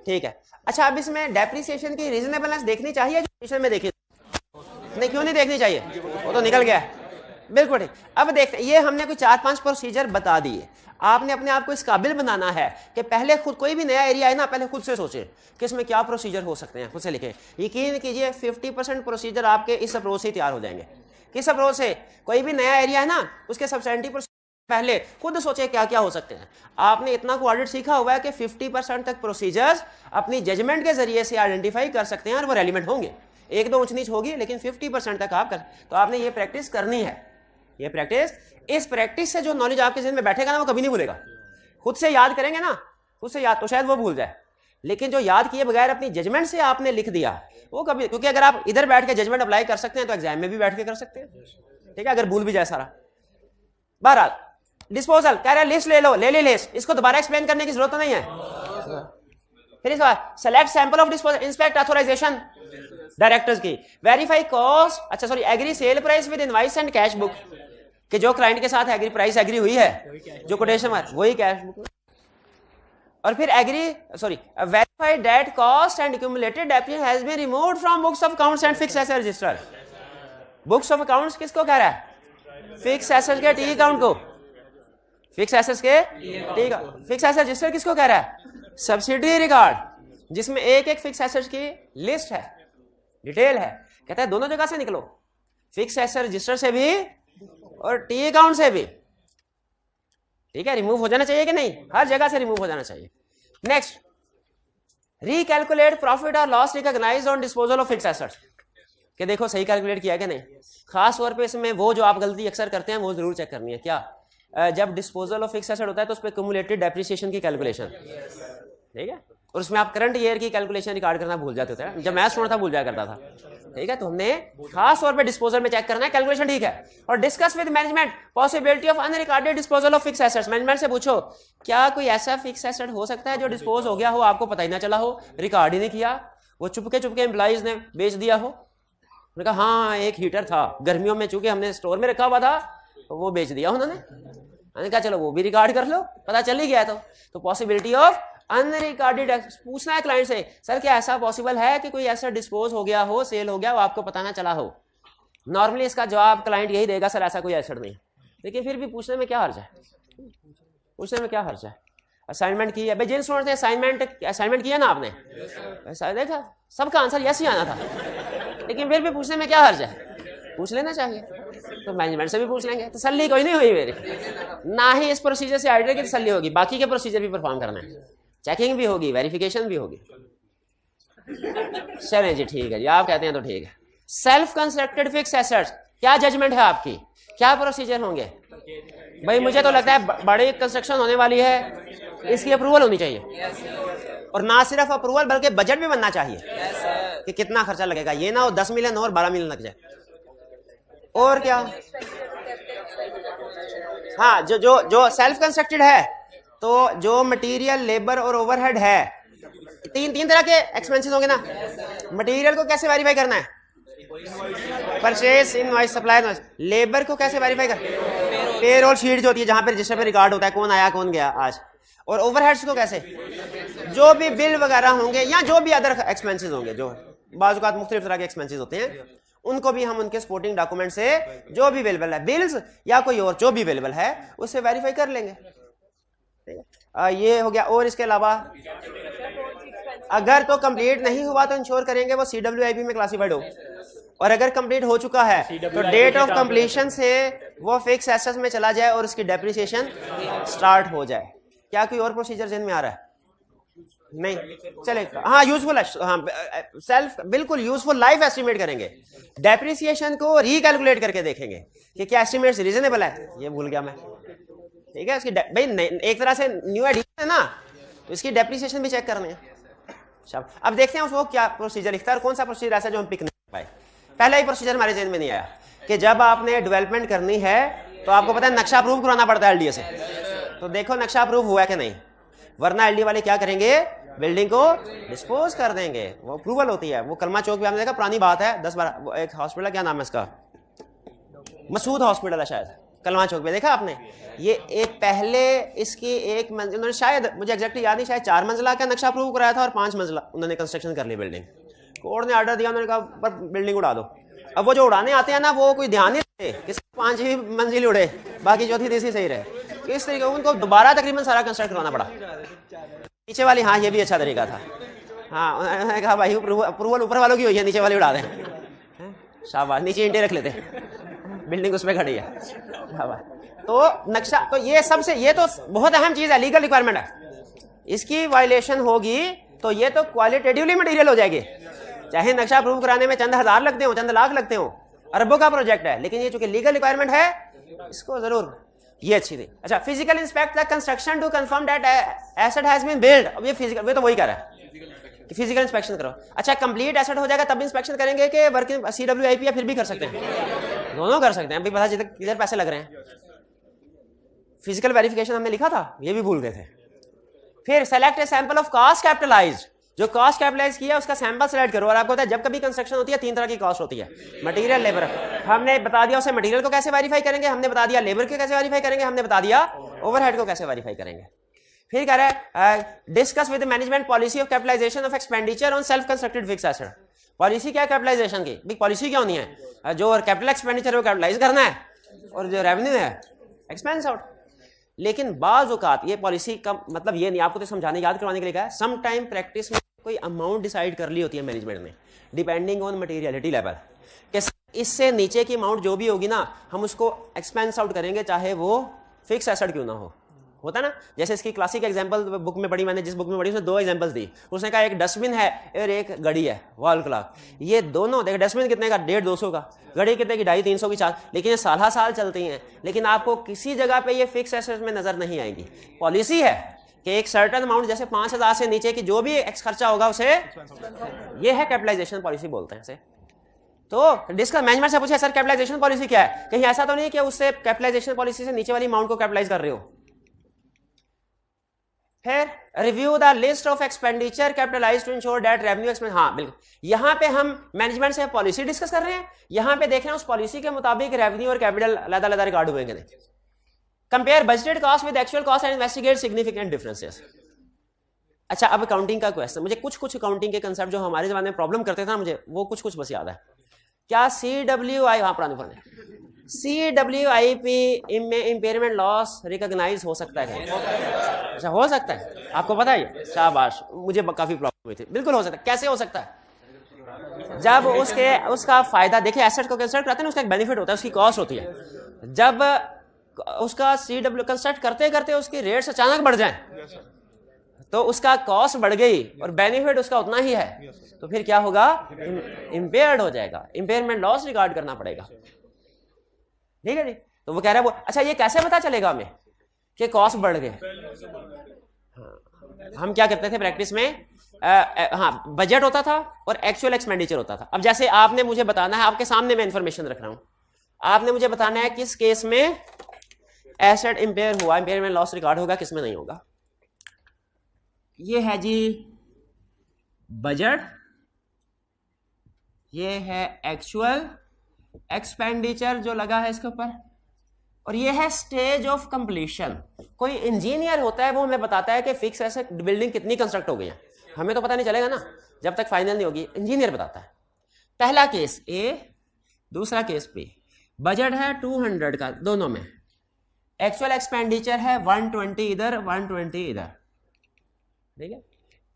ठीक है। अच्छा अब इसमें डेप्रिसिएशन की रीजनेबलनेस देखनी चाहिए जो में देखी नहीं, क्यों नहीं देखनी चाहिए, वो तो निकल गया है, बिल्कुल ठीक। अब देखते, ये हमने कुछ 4-5 प्रोसीजर बता दिए, आपने अपने आप को इस काबिल बनाना है कि पहले खुद कोई भी नया एरिया है ना, पहले खुद से सोचे कि इसमें क्या प्रोसीजर हो सकते हैं, खुद से लिखें। यकीन कीजिए 50% प्रोसीजर आपके इस अप्रोच से तैयार हो जाएंगे। किस अप्रोच से? कोई भी नया एरिया है ना, उसके सब्सटेंटिव पहले खुद सोचे क्या क्या हो सकते हैं। आपने इतना कोऑर्डिनेट सीखा हुआ है कि 50% तक प्रोसीजर्स अपनी जजमेंट के जरिए से आइडेंटिफाई कर सकते हैं और वो रेलिवेंट होंगे, एक दो ऊंच नीच होगी लेकिन 50% तक आप कर, तो आपने ये प्रैक्टिस करनी है, ये प्रैक्टिस, इस प्रैक्टिस से जो नॉलेज आपके ज़हन में बैठेगा ना वो कभी नहीं भूलेगा। खुद से याद करेंगे ना, खुद से याद तो शायद वो भूल जाए, लेकिन जो याद किए बगैर अपनी जजमेंट से आपने लिख दिया वो कभी, क्योंकि अगर आप इधर बैठ के जजमेंट अप्लाई कर सकते हैं तो एग्जाम में भी बैठ के कर सकते हैं, ठीक है, अगर भूल भी जाए सारा। बहरहाल डिस्पोजल कह रहा है लिस्ट ले लो, ले ली लिस्ट, इसको दोबारा एक्सप्लेन करने की जरूरत नहीं है। फिर इसके बाद select sample of disposal, inspect authorization directors की, वेरीफाई कॉस्ट, अच्छा sorry agree sale price with invoice and cash book, कि जो क्लाइंट के साथ एग्री प्राइस एग्री हुई है, जो कोटेशन है वही कैश बुक, और फिर agree sorry verify that cost and accumulated dep has been removed from books of accounts and fixed asset register. Books of accounts किसको कह रहा है? फिक्स्ड एसेट के टी अकाउंट को, फिक्स एसेट्स के ठीक है, फिक्स एसेट रजिस्टर किसको कह रहा है? सब्सिडी रिकॉर्ड, जिसमें एक एक फिक्स एसेट्स की लिस्ट है, डिटेल है, कहता है दोनों जगह से निकलो, फिक्स एसेट रजिस्टर से भी और टी अकाउंट से भी, ठीक है, रिमूव हो जाना चाहिए कि नहीं, हर जगह से रिमूव हो जाना चाहिए। नेक्स्ट, रिकैलकुलेट प्रॉफिट और loss recognized on disposal of fix assets, कि देखो सही कैलकुलेट किया कि नहीं। खास तौर पे इसमें वो जो आप गलती अक्सर करते हैं वो जरूर चेक करनी है, क्या जब डिस्पोजल ऑफ फिक्स एसेट होता है तो उस पर क्यूमुलेटेड डेप्रिसिएशन की कैलकुलेशन, ठीक है, और उसमें आप करंट ईयर की कैलकुलेशन रिकॉर्ड करना भूल जाते थे, जब मैं स्टूडेंट था भूल जाया करता था, ठीक है, तो हमने खास तौर पे डिस्पोजल में चेक करना है कैलकुलेशन ठीक है। और discuss with management possibility of unrecorded disposal of fix assets, management से पूछो क्या कोई ऐसा फिक्स एसेट हो सकता है जो डिस्पोज हो गया हो, आपको पता ही ना चला हो, रिकॉर्ड ही नहीं किया, वो चुपके एम्प्लॉइज ने बेच दिया हो। मैंने कहा हाँ एक हीटर था, गर्मियों में चूंकि हमने स्टोर में रखा हुआ था तो वो बेच दिया उन्होंने, मैंने कहा चलो वो भी रिकॉर्ड कर लो, पता चल ही गया। तो पॉसिबिलिटी ऑफ अनरिकॉर्डेड, पूछना है क्लाइंट से सर क्या ऐसा पॉसिबल है कि कोई ऐसा डिस्पोज हो गया हो, सेल हो गया वो आपको पता ना चला हो। नॉर्मली इसका जवाब क्लाइंट यही देगा सर ऐसा कोई एसेट नहीं, लेकिन फिर भी पूछने में क्या हर्ज है, पूछने में क्या हर्ज है। असाइनमेंट की है भाई, जिन स्टूडेंट ने असाइनमेंट किया ना आपने, ऐसा देखा सबका आंसर यस ही आना था, लेकिन फिर भी पूछने में क्या हर्ज है, पूछ लेना चाहिए। तो मैनेजमेंट से भी पूछ लेंगे, तसल्ली कोई नहीं हुई मेरी, ना ही इस प्रोसीजर से ऑडिटर की तसल्ली होगी, बाकी के प्रोसीजर भी परफॉर्म करना है, चेकिंग भी होगी, वेरिफिकेशन भी होगी। चलें जी ठीक है जी, आप कहते हैं तो ठीक है। सेल्फ कंस्ट्रक्टेड फिक्स एसेट्स, क्या जजमेंट है आपकी, क्या प्रोसीजर होंगे? भाई मुझे तो लगता है बड़ी कंस्ट्रक्शन होने वाली है, इसकी अप्रूवल होनी चाहिए, और ना सिर्फ अप्रूवल बल्कि बजट भी बनना चाहिए कि कितना खर्चा लगेगा, ये ना हो 10 मिलियन और 12 मिलियन लग जाए। और क्या, हाँ जो सेल्फ कंस्ट्रक्टेड है तो जो मटेरियल, लेबर और ओवरहेड है, तीन तरह के एक्सपेंसेस होंगे ना। मटेरियल को कैसे वेरीफाई करना है? Purchase invoice, supply invoice. Labour को कैसे वेरीफाई करना? पेरोल शीट जो होती है जहां पे रजिस्टर में रिकॉर्ड होता है कौन आया कौन गया आज। और ओवरहेड्स को कैसे, जो भी बिल वगैरह होंगे या जो भी अदर एक्सपेंसेस होंगे, जो बाजुकात मुख्तलिफ तरह के एक्सपेंसेस होते हैं, उनको भी हम उनके सपोर्टिंग डॉक्यूमेंट से जो भी अवेलेबल है, बिल्स या कोई और जो भी अवेलेबल है उससे वेरीफाई कर लेंगे। ये हो गया। और इसके अलावा अगर तो कंप्लीट नहीं हुआ तो इंश्योर करेंगे वो CWIP में क्लासिफाइड हो, और अगर कंप्लीट हो चुका है तो डेट ऑफ कंप्लीशन से वो फिक्स एसेट्स में चला जाए और उसकी डेप्रिसिएशन स्टार्ट हो जाए। क्या कोई और प्रोसीजर जिन में आ रहा है? नहीं चलेगा, हाँ यूजफुल, हाँ सेल्फ बिल्कुल यूजफुल लाइफ एस्टिमेट करेंगे, डेप्रिसिएशन को रिकैलकुलेट करके देखेंगे कि क्या एस्टिमेट्स रीजनेबल है, ये भूल गया मैं, ठीक है। इसकी भाई एक तरह से न्यू एडिशन है ना, तो इसकी डेप्रिसिएशन भी चेक करनी है। अब देखते हैं उसको क्या प्रोसीजर लिखता है और कौन सा प्रोसीजर ऐसा जो हम पिक नहीं कर पाए। पहला ही प्रोसीजर हमारे जेन में नहीं आया कि जब आपने डेवलपमेंट करनी है तो आपको पता है नक्शा अप्रूव कराना पड़ता है एलडीए से, तो देखो नक्शा अप्रूव हुआ कि नहीं, वरना एलडीए वाले क्या करेंगे, बिल्डिंग को डिस्पोज कर देंगे, वो अप्रूवल होती है। वो कलमा चौक भी आपने देखा, पुरानी बात है, 10-12 एक हॉस्पिटल, क्या नाम है इसका, मसूद हॉस्पिटल है शायद, कलमा चौक पे देखा आपने, ये एक पहले इसकी एक मंजिल उन्होंने शायद, मुझे एग्जैक्टली याद नहीं, शायद 4 मंजिला का नक्शा अप्रूव कराया था और 5 मंजिला उन्होंने कंस्ट्रक्शन कर ली बिल्डिंग। कोर्ट ने ऑर्डर दिया, उन्होंने कहा पर बिल्डिंग उड़ा दो। अब वो जो उड़ाने आते हैं ना, वो कोई ध्यान नहीं रखते किस 5 ही मंजिल उड़े, बाकी चौथी तीसरी सही रहे, इस तरीके उनको दोबारा तकरीबन सारा कंस्ट्रक्ट करवाना पड़ा। नीचे वाली, हाँ ये भी अच्छा तरीका था, हाँ उन्होंने कहा भाई अप्रूवल ऊपर वालों की हुई है, नीचे वाली उड़ा दें, शाबाश, नीचे ईंटें रख लेते, बिल्डिंग उसमें खड़ी है, शाबाश। तो नक्शा, तो ये सबसे, ये तो बहुत अहम चीज है, लीगल रिक्वायरमेंट है, इसकी वायलेशन होगी तो ये तो क्वालिटेटिवली मटेरियल हो जाएगी, चाहे नक्शा अप्रूव कराने में चंद हजार लगते हो, चंद लाख लगते हो, अरबों का प्रोजेक्ट है, लेकिन ये चूंकि लीगल रिक्वायरमेंट है, इसको जरूर, ये अच्छी थी। अच्छा, physical inspect the construction to confirm that asset has been build, अब ये फिजिकल, ये तो वही कह रहा है कि फिजिकल इंस्पेक्शन करो। अच्छा, कंप्लीट एसेट हो जाएगा तब इंस्पेक्शन करेंगे कि वर्किंग CWIP या फिर भी कर सकते हैं, दोनों कर सकते हैं, अभी पता चलता किधर पैसे लग रहे हैं। फिजिकल वेरिफिकेशन हमने लिखा था, ये भी भूल गए थे। फिर select a sample of cost capitalised, जो कॉस्ट कैपिटलाइज किया उसका सैंपल सेलेक्ट करो। और आपको पता है जब कभी कंस्ट्रक्शन होती है 3 तरह की कॉस्ट होती है, मटेरियल, लेबर। हमने बता दिया उसे मटेरियल को कैसे वेरीफाई करेंगे, हमने बता दिया लेबर को कैसे वेरीफाई करेंगे, हमने बता दिया ओवरहेड को कैसे वेरीफाई करेंगे। फिर कह रहा है discuss with management policy of capitalization of expenditure on self constructed fixed asset. Policy क्या है कैपिटलाइजेशन की, भाई पॉलिसी क्या होनी है, जो कैपिटल एक्सपेंडिचर है वो कैपिटलाइज करना है और जो रेवेन्यू है एक्सपेंस आउट। लेकिन बाज औकात ये पॉलिसी का मतलब ये नहीं, आपको तो समझाने याद करवाने के लिए कहा है, सम टाइम प्रैक्टिस में कोई अमाउंट डिसाइड कर ली होती है मैनेजमेंट ने, डिपेंडिंग ऑन मटेरियलिटी लेवल, कि इससे नीचे की अमाउंट जो भी होगी ना हम उसको एक्सपेंस आउट करेंगे, चाहे वो फिक्स एसेट क्यों ना हो। होता ना, जैसे इसकी क्लासिक एग्जांपल बुक में पढ़ी, मैंने जिस बुक में पढ़ी उसने 2 एग्जांपल्स दी। उसने कहा एक डस्टबिन है और एक घड़ी है वॉल क्लॉक, ये दोनों देखो, डस्टबिन कितने का 150-200 का, घड़ी कितने की 250-300 की 4, लेकिन ये साल चलती हैं, लेकिन आपको किसी जगह पे ये फिक्स एसेट में नजर नहीं आएंगी। पॉलिसी है कि एक सर्टेन अमाउंट, जैसे 5000 से नीचे की जो भी एक्स खर्चा होगा उसे, ये है कैपिटलाइजेशन पॉलिसी बोलते हैं इसे। तो डिस्कस मैनेजमेंट से पूछे सर कैपिटलाइजेशन पॉलिसी क्या है, कहीं ऐसा तो नहीं कि उससे कैपिटलाइजेशन पॉलिसी से नीचे वाली अमाउंट को कैपिटलाइज कर रहे हो। फिर review the list of expenditure capitalized to ensure that revenue expense, हाँ बिल्कुल, यहां पे हम मैनेजमेंट से पॉलिसी डिस्कस कर रहे हैं, यहां पे देख रहे हैं उस पॉलिसी के मुताबिक रेवेन्यू और कैपिटल अलग-अलग रिकॉर्ड हुए कि नहीं। Compare budgeted cost with actual cost and investigate significant differences. अच्छा, अब अकाउंटिंग का क्वेश्चन, मुझे कुछ अकाउंटिंग के कंसेप्ट जो हमारे जमाने में प्रॉब्लम करते थे ना, मुझे वो कुछ बस याद है। क्या CWI, हाँ पुराने CWIP में इंपेयरमेंट लॉस रिकॉग्नाइज हो सकता है? अच्छा हो सकता है, आपको पता है? शाबाश, मुझे काफी प्रॉब्लम हुई थी। बिल्कुल हो सकता है। कैसे हो सकता है? जब उसका फायदा देखिए, एसेट को कंस्ट्रक्ट करते हैं ना, उसका एक बेनिफिट होता है, उसकी कॉस्ट होती है। जब उसका CW कंस्ट्रक्ट करते करते उसकी रेट्स अचानक बढ़ जाए तो उसका कॉस्ट बढ़ गई और बेनिफिट उसका उतना ही है, तो फिर क्या होगा? इंपेयर्ड हो जाएगा, इंपेयरमेंट लॉस रिकॉर्ड करना पड़ेगा। ठीक है जी। तो वो कह रहा है वो, अच्छा ये कैसे पता चलेगा हमें कि कॉस्ट बढ़ गए? हाँ, हम क्या करते थे प्रैक्टिस में, हाँ बजट होता था और एक्चुअल एक्सपेंडिचर होता था। अब जैसे आपने मुझे बताना है, आपके सामने मैं इंफॉर्मेशन रख रहा हूं, आपने मुझे बताना है किस केस में एसेट इंपेयर हुआ, इंपेयरमेंट लॉस रिकॉर्ड होगा, किसमें नहीं होगा। ये है जी बजट, ये है एक्चुअल एक्सपेंडिचर जो लगा है इसके ऊपर, और ये है स्टेज ऑफ कंप्लीशन। कोई इंजीनियर होता है वो हमें बताता है कि फिक्स एसेट बिल्डिंग कितनी कंस्ट्रक्ट हो गई है, हमें तो पता नहीं चलेगा ना जब तक फाइनल नहीं होगी, इंजीनियर बताता है। पहला केस A, दूसरा केस B। बजट है 200 का, दोनों में एक्चुअल एक्सपेंडिचर है 120 इधर 120 इधर, ठीक है।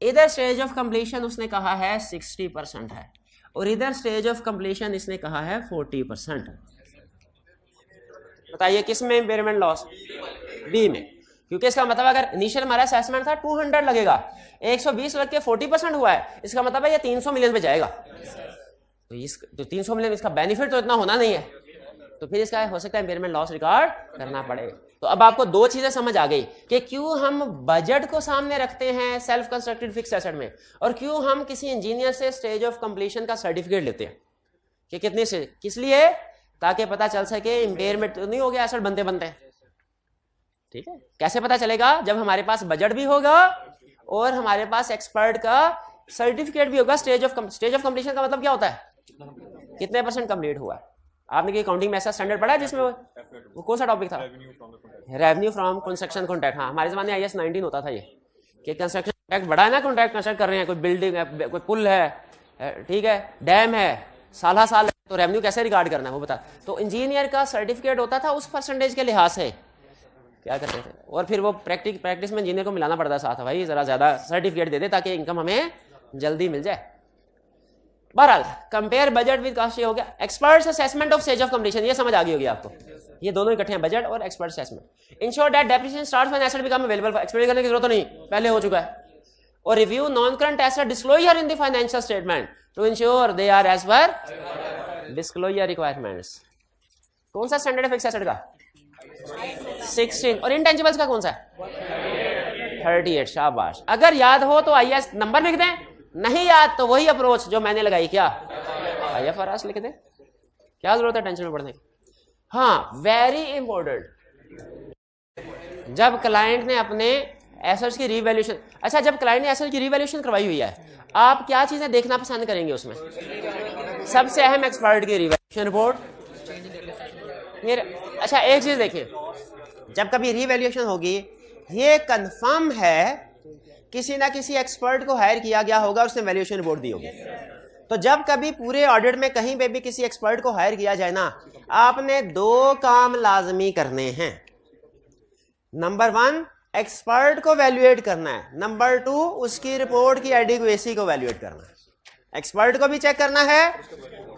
इधर स्टेज ऑफ कंप्लीशन उसने कहा है 60% है और इधर स्टेज ऑफ कंप्लीशन इसने कहा है 40%। बताइए किस में इंपेयरमेंट लॉस? बी में। क्योंकि इसका मतलब अगर इनिशियल हमारा असेसमेंट था 200 लगेगा, 120 लग के 40% हुआ है, इसका मतलब है ये 300 मिलियन पे जाएगा। तो 300 मिलियन इसका बेनिफिट तो इतना होना नहीं है, तो फिर इसका हो सकता है इम्पेयरमेंट लॉस रिकॉर्ड करना पड़ेगा। तो अब आपको दो चीजें समझ आ गई कि क्यों हम बजट को सामने रखते हैं सेल्फ कंस्ट्रक्टेड फिक्स एसेट में, और क्यों हम किसी इंजीनियर से स्टेज ऑफ कंप्लीशन का सर्टिफिकेट लेते हैं कि कितने से, किस लिए, ताकि पता चल सके इम्पेयरमेंट तो नहीं हो गया एसेट बनते बनते। ठीक है, कैसे पता चलेगा? जब हमारे पास बजट भी होगा और हमारे पास एक्सपर्ट का सर्टिफिकेट भी होगा। स्टेज ऑफ कंप्लीशन का मतलब क्या होता है? कितने % कंप्लीट हुआ है। आपने की काउंटिंग में ऐसा स्टैंडर्ड पढ़ा जिसमें वो कौन सा टॉपिक था? Revenue from construction contract. हाँ, हमारे जमाने IAS 19 होता था ये कि कंस्ट्रक्शन कॉन्ट्रैक्ट बड़ा है ना, कॉन्ट्रैक्ट कंस्ट्रक्ट कर रहे हैं, कोई बिल्डिंग है, कोई पुल है, ठीक है, डैम है, साल तो रेवेन्यू कैसे रिकॉर्ड करना है वो बता। तो इंजीनियर का सर्टिफिकेट होता था उस परसेंटेज के लिहाज से क्या करते थे, और फिर वो प्रैक्टिस में इंजीनियर को मिलाना पड़ता साथ, भाई जरा ज्यादा सर्टिफिकेट दे दे ताकि इनकम हमें जल्दी मिल जाए। बहरहाल कंपेयर बजट विद कॉस्ट हो गया। Experts assessment of stage of completion, ये समझ आ गई होगी आपको, ये दोनों इकट्ठे हैं, बजट और expert assessment. Ensure that depreciation starts when asset become available, explain करने की जरूरत तो नहीं, पहले हो चुका है। और review non current asset disclosure in the financial statement to ensure they are as per disclosure requirements. कौन सा स्टैंडर्ड है फिक्स एसेट का? 16। और इंटेंजिबल्स का कौन सा है? 38। शाबाश, अगर याद हो तो IAS नंबर लिख दें, नहीं याद तो वही अप्रोच जो मैंने लगाई, क्या IFRS लिख दें, क्या जरूरत है टेंशन में पड़ने की। हाँ, वेरी इंपॉर्टेंट, जब क्लाइंट ने अपने एसेट्स की रीवैल्यूएशन, अच्छा जब क्लाइंट ने एसेट की रीवैल्यूएशन करवाई हुई है, आप क्या चीजें देखना पसंद करेंगे उसमें? सबसे अहम एक्सपर्ट की रीवैल्यूएशन रिपोर्ट। फिर अच्छा एक चीज देखिए, जब कभी रीवैल्यूएशन होगी, ये कंफर्म है किसी ना किसी एक्सपर्ट को हायर किया गया होगा, उसने वैल्यूएशन रिपोर्ट दी होगी। तो जब कभी पूरे ऑडिट में कहीं पे भी किसी एक्सपर्ट को हायर किया जाए ना, आपने दो काम लाजमी करने हैं। नंबर 1 एक्सपर्ट को वैल्यूएट करना है, नंबर 2 उसकी रिपोर्ट की एडिक्वेसी को वैल्यूएट करना है। एक्सपर्ट को भी चेक करना है,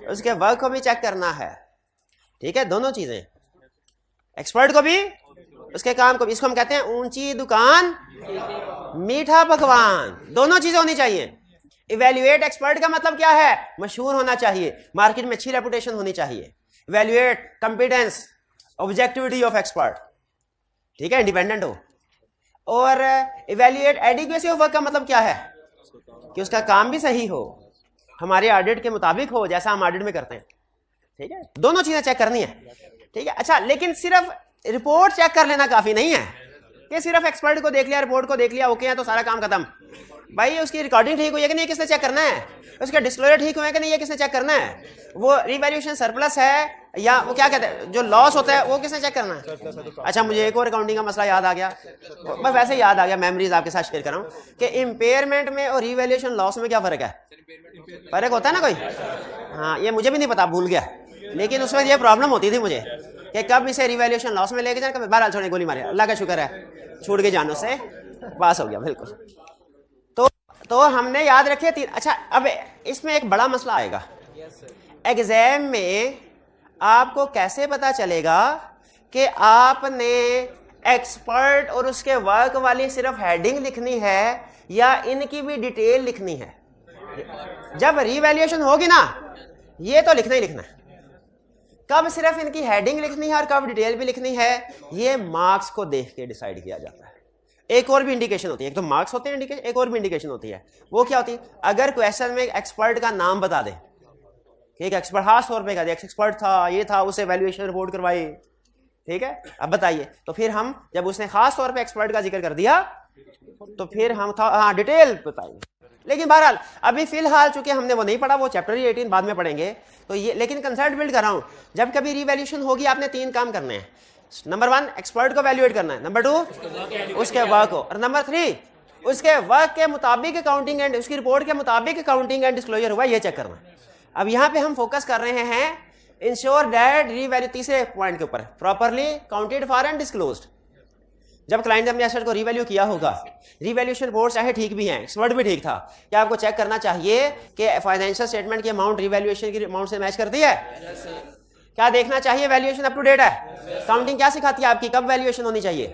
उसके वर्क को भी चेक करना है, ठीक है, दोनों चीजें, एक्सपर्ट को भी उसके काम को भी। इसको हम कहते हैं ऊंची दुकान मीठा पकवान, दोनों चीजें होनी चाहिए। इवैल्यूएट एक्सपर्ट का मतलब क्या है? मशहूर होना चाहिए, मार्केट में अच्छी रेपुटेशन होनी चाहिए। Evaluate competence, objectivity of expert, ठीक है, इंडिपेंडेंट हो। और इवैल्यूएट एडिक्वेसी ऑफ वर्क का मतलब क्या है? कि उसका काम भी सही हो, हमारे ऑडिट के मुताबिक हो, जैसा हम ऑडिट में करते हैं, ठीक है, दोनों चीजें चेक करनी है, ठीक है। अच्छा, लेकिन सिर्फ रिपोर्ट चेक कर लेना काफी नहीं है कि सिर्फ एक्सपर्ट को देख लिया, रिपोर्ट को देख लिया, ओके है तो सारा काम खत्म। भाई उसकी रिकॉर्डिंग ठीक हुई है कि नहीं, किसने चेक करना है? उसके डिस्क्लोजर ठीक हुए कि नहीं, ये किसने चेक करना है? वो रिवैल्यूएशन सरप्लस है या वो क्या कहते हैं जो लॉस होता है, वो किसने चेक करना है? अच्छा, मुझे एक और अकाउंटिंग का मसला याद आ गया, बस वैसे याद आ गया, मेमोरीज आपके साथ शेयर कर रहा हूँ कि इम्पेयरमेंट में और रिवैल्यूएशन लॉस में क्या फर्क है? फर्क होता है ना कोई? हाँ, ये मुझे भी नहीं पता, भूल गया, लेकिन उसमें ये प्रॉब्लम होती थी मुझे कि कब इसे रिवैल्यूएशन लॉस में लेके जाए, कब बाहर छोड़ने गोली मारे। अल्लाह का शुक्र है छूट के जानों से पास हो गया बिल्कुल। तो हमने याद रखे 3। अच्छा, अब इसमें एक बड़ा मसला आएगा, एग्जाम में आपको कैसे पता चलेगा कि आपने एक्सपर्ट और उसके वर्क वाली सिर्फ हेडिंग लिखनी है या इनकी भी डिटेल लिखनी है? जब रिवैल्यूएशन होगी ना, ये तो लिखना ही लिखना है। कब सिर्फ इनकी हेडिंग लिखनी है और कब डिटेल भी लिखनी है, ये मार्क्स को देख के डिसाइड किया जाता है। एक और भी इंडिकेशन होती है, एक तो मार्क्स होते हैं इंडिकेशन, एक और भी इंडिकेशन होती है। वो क्या होती है? अगर क्वेश्चन में एक्सपर्ट का नाम बता दे, एक एक्सपर्ट खास तौर पे कह दे एक्सपर्ट था, ये था, उसे वैल्यूएशन रिपोर्ट करवाई, ठीक है, अब बताइए, तो फिर हम जब उसने खास तौर पे एक्सपर्ट का जिक्र कर दिया तो फिर हम था हाँ डिटेल बताएंगे। लेकिन बहरहाल अभी फिलहाल चूंकि हमने वो नहीं पढ़ा, वो चैप्टर 18 बाद में पढ़ेंगे, तो ये लेकिन कंसेप्ट बिल्ड कर रहा हूं। जब कभी रिवैल्यूएशन होगी आपने 3 काम करने हैं। नंबर 1 एक्सपर्ट को वैल्यूएट करना है, नंबर 2 उसके वर्क को, और नंबर 3 उसके वर्क के मुताबिक अकाउंटिंग एंड उसकी रिपोर्ट के मुताबिक अकाउंटिंग एंड डिस्क्लोजर हुआ, ये चेक करना है। अब यहाँ पे हम फोकस कर रहे हैं इंश्योर दैट रीवैल्यू, तीसरे पॉइंट के ऊपर, properly counted for and disclosed. जब क्लाइंट ने अपने एसेट को रिवैल्यू किया होगा, रिवैल्यूएशन रिपोर्ट चाहे ठीक भी है, एक्सपर्ट भी ठीक था, क्या आपको चेक करना चाहिए कि फाइनेंशियल स्टेटमेंट की अमाउंट रिवैल्यूएशन की अमाउंट से मैच करती है? क्या देखना चाहिए? वैल्यूएशन अप टू डेट है? काउंटिंग क्या सिखाती है आपकी, कब वैल्यूएशन होनी चाहिए?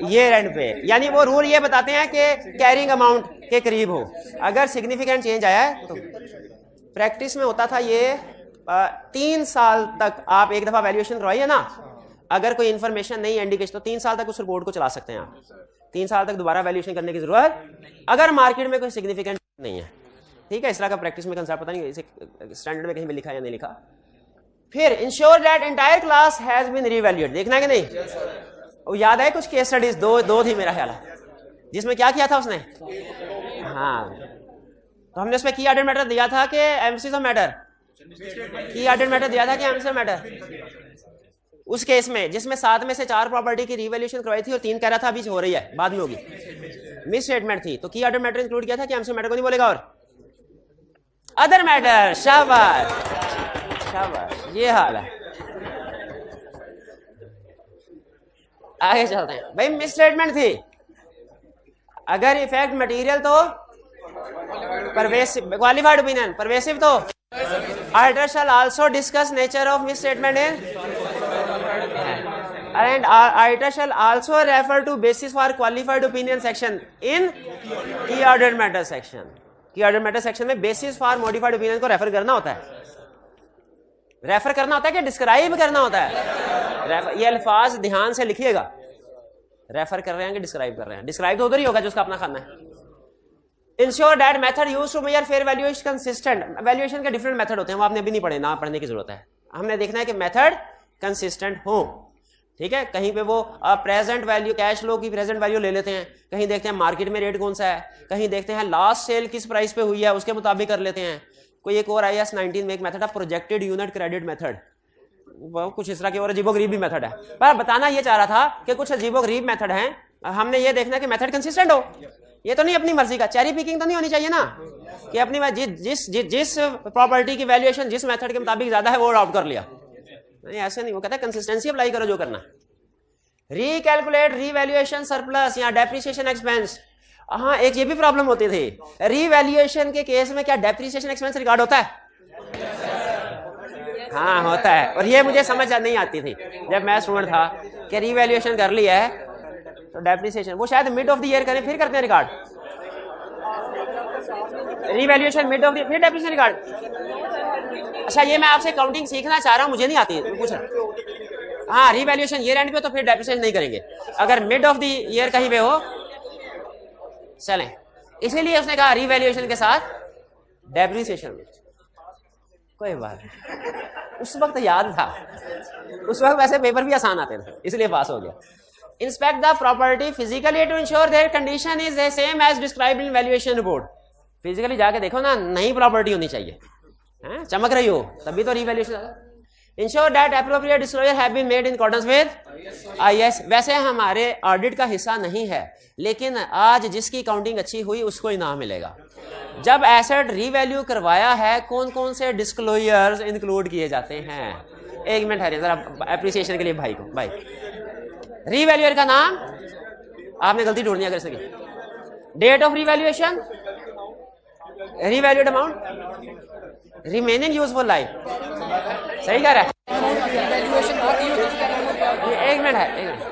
ये रेंट पे, यानी वो रूल ये बताते हैं कि कैरिंग अमाउंट के करीब हो। अगर सिग्निफिकेंट चेंज आया है तो प्रैक्टिस में होता था ये 3 साल तक आप एक दफा वैल्यूएशन करवाइए ना, अगर कोई इन्फॉर्मेशन नहीं इंडिकेशन तो 3 साल तक उस रिपोर्ट को चला सकते हैं आप। 3 साल तक दोबारा वैल्यूएशन करने की जरूरत अगर मार्केट में कोई सिग्निफिकेंट नहीं है। ठीक है, इस तरह का प्रैक्टिस में कंसेप्ट पता नहीं इसे स्टैंडर्ड में कहीं भी लिखा है या नहीं लिखा। फिर ensure that entire class has been revalued, देखना है कि नहीं? वो याद है कुछ केस स्टडीज दो थी मेरा ख्याल है, जिसमें क्या किया था उसने? हाँ, तो हमने उसमें की एडेड मैटर दिया था कि एम्फेसिस ऑफ मैटर, की एडेड मैटर दिया था कि एम्फेसिस ऑफ मैटर। उस केस में जिसमें 7 में से 4 प्रॉपर्टी की रीवैल्यूएशन करवाई थी और 3 कह रहा था अभी हो रही है, बाद में होगी, मिस स्टेटमेंट थी, तो की एडेड मैटर इंक्लूड किया था कि एम्फेसिस मैटर को नहीं बोलेगा और अदर मैटर। शाबाश शाबाश, ये हाल है। आगे चलते हैं भाई, मिस स्टेटमेंट थी, अगर इफेक्ट मटेरियल तो परवेसिव, क्वालिफाइड ओपिनियन परवेसिव तो auditor shall also discuss nature of misstatement in and auditor shall also refer to basis for qualified opinion section in key ऑर्डर मैटर सेक्शन। की ऑर्डर matter section में basis for modified opinion को refer करना होता है। Refer करना होता है कि डिस्क्राइब करना होता है? ये अल्फाज ध्यान से लिखिएगा, रेफर कर रहे हैं कि डिस्क्राइब कर रहे हैं? डिस्क्राइब तो उधर ही होगा जो उसका अपना खाना है। Ensure that method used to measure fair value is consistent. Valuation के डिफरेंट मेथड होते हैं, वो आपने अभी नहीं पढ़े, ना पढ़ने की जरूरत है। हमने देखना है कि मेथड कंसिस्टेंट हो। ठीक है, कहीं पे वो प्रेजेंट वैल्यू, कैश फ्लो की प्रेजेंट वैल्यू ले लेते हैं, कहीं देखते हैं मार्केट में रेट कौन सा है, कहीं देखते हैं लास्ट सेल किस प्राइस पे हुई है उसके मुताबिक कर लेते हैं। कोई एक और IAS 19 में एक मेथड है प्रोजेक्टेड यूनिट क्रेडिट मेथड, वो कुछ इस तरह की और अजीबोगरीब भी मेथड है। पर बताना ये चाह रहा था कि कुछ अजीबोगरीब मेथड हैं, हमने ये देखना कि मेथड कंसिस्टेंट हो। ये तो नहीं अपनी मर्जी का, चेरी पिकिंग तो नहीं होनी चाहिए ना कि अपनी जिस प्रॉपर्टी की वैल्यूएशन जिस मेथड के मुताबिक ज्यादा है वो अडॉप्ट कर लिया। नहीं, ऐसे नहीं, वो कहता है कंसिस्टेंसी अप्लाई करो जो करना। रीकैलकुलेट रीवैल्यूएशन सरप्लस या डेप्रिसिएशन एक्सपेंस। हाँ, एक ये भी प्रॉब्लम होती थी, रीवैल्यूएशन के केस में क्या डेप्रिसिएशन एक्सपेंस रिकॉर्ड होता है? हाँ होता है, और ये मुझे समझ नहीं आती थी जब मैं स्टूडेंट था कि रीवैल्यूएशन कर लिया है तो डेप्रिसिएशन वो शायद मिड ऑफ द ईयर करें फिर करते हैं record. Revaluation mid of the फिर डेप्रिसिएशन रिकॉर्ड। अच्छा, ये मैं आपसे काउंटिंग सीखना चाह रहा हूँ, मुझे नहीं आती कुछ। हाँ, रीवैल्यूएशन ईयर एंड पे तो फिर डेप्रिसिएशन नहीं करेंगे, अगर मिड ऑफ द ईयर कहीं पे हो चलें। इसीलिए उसने कहा रीवैल्यूएशन के साथ डेप्रिसिएशन। कोई बात नहीं, उस वक्त याद था, उस वक्त वैसे पेपर भी आसान आते थे इसलिए पास हो गया। Inspect the property physically to ensure that condition is the same as described in valuation report. Physically जाके देखो ना, नई प्रॉपर्टी होनी चाहिए, चमक रही हो तभी तो revaluation. Ensure that appropriate disclosure have been made in accordance with IAS। वैसे हमारे ऑडिट का हिस्सा नहीं है, लेकिन आज जिसकी काउंटिंग अच्छी हुई उसको इनाम मिलेगा। जब एसेट रीवैल्यू करवाया है, कौन कौन से डिस्क्लोजर्स इंक्लूड किए जाते हैं? एक मिनट है जरा एप्रिसिएशन के लिए भाई को। भाई, रीवैल्यूअर का नाम आपने गलती ढूंढनी अगर इसकी, date of revaluation, revalued amount, remaining useful life. सही कह रहा है? एक मिनट है, एक मिनट।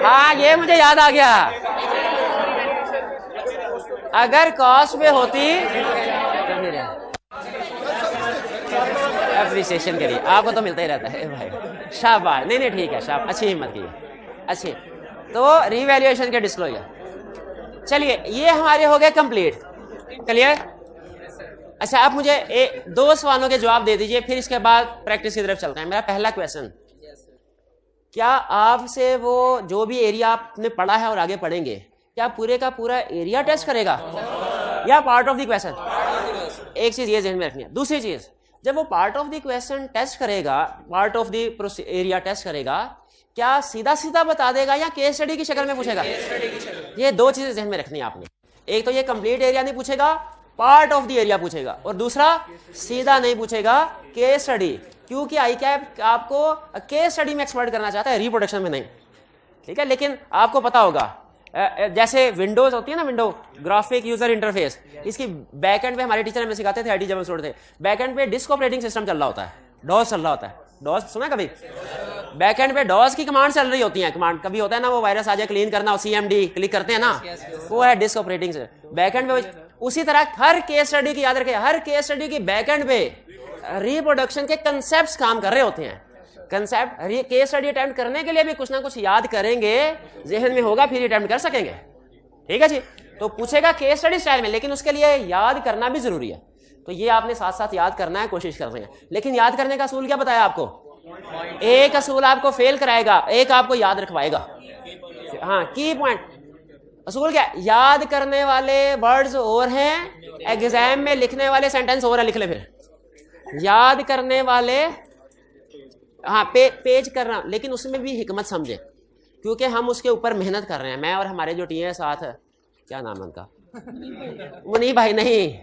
हाँ, ये मुझे याद आ गया, अगर कॉस्ट पे होती एप्रिसिएशन के लिए आपको तो मिलता ही रहता है भाई, शाबाश। नहीं नहीं ठीक है, शाबाश, अच्छी हिम्मत की, अच्छी। तो रीवैल्यूएशन के डिस्क्लोजर, चलिए ये हमारे हो गए कंप्लीट, क्लियर। अच्छा, आप मुझे 2 सवालों के जवाब दे दीजिए, फिर इसके बाद प्रैक्टिस की तरफ चलते हैं। मेरा पहला क्वेश्चन, क्या आपसे वो जो भी एरिया आपने पढ़ा है और आगे पढ़ेंगे, क्या पूरे का पूरा एरिया टेस्ट करेगा या पार्ट ऑफ द क्वेश्चन? एक चीज ये ध्यान में रखनी है। दूसरी चीज, जब वो part of the question test करेगा, part of the area test करेगा, क्या सीधा सीधा बता देगा या केस स्टडी की शक्ल में पूछेगा? ये 2 चीजें ध्यान में रखनी है आपने। एक तो ये कंप्लीट एरिया नहीं पूछेगा, पार्ट ऑफ द एरिया पूछेगा, और दूसरा सीधा नहीं पूछेगा, केस स्टडी, क्योंकि ICAP आपको केस स्टडी में एक्सपर्ट करना चाहता है, रिप्रोडक्शन में नहीं। ठीक है, लेकिन आपको पता होगा जैसे विंडोज होती है ना, विंडो ग्राफिक यूजर इंटरफेस, इसकी बैकएंड पे हमारे टीचर हमें सिखाते थे, IT जब हम छोड़ते थे, बैकएंड पे डिस्क ऑपरेटिंग सिस्टम चल रहा होता है, डॉस चल रहा होता है। डॉस सुना कभी? बैकएंड पे डॉस की कमांड चल रही होती है। कमांड कभी होता है ना, वो वायरस आ जाए क्लीन करना, CMD क्लिक करते हैं ना, वो है डिस्क ऑपरेटिंग से बैकएंड पे। उसी तरह हर केस स्टडी की याद रखें, हर केस स्टडी की बैकएंड पे रिप्रोडक्शन के कंसेप्ट्स काम कर रहे होते हैं। कंसेप्ट केस स्टडी अटेम्प्ट करने के लिए भी कुछ ना कुछ याद करेंगे, जहन में होगा, फिर अटेम्प्ट कर सकेंगे। ठीक है जी। तो पूछेगा केस स्टडी स्टाइल में, लेकिन उसके लिए याद करना भी जरूरी है। तो ये आपने साथ साथ याद करना है, कोशिश कर रहे हैं। लेकिन याद करने का असूल क्या बताया आपको? एक असूल आपको फेल कराएगा, एक आपको याद रखवाएगा। हाँ, की पॉइंट असूल क्या? याद करने वाले वर्ड्स और हैं, एग्जाम में लिखने वाले सेंटेंस और है। लिख ले फिर। याद करने वाले, हाँ पेज करना, लेकिन उसमें भी हिकमत समझे, क्योंकि हम उसके ऊपर मेहनत कर रहे हैं। मैं और हमारे जो टीम है साथ है, क्या नाम है उनका? मुनीब भाई नहीं,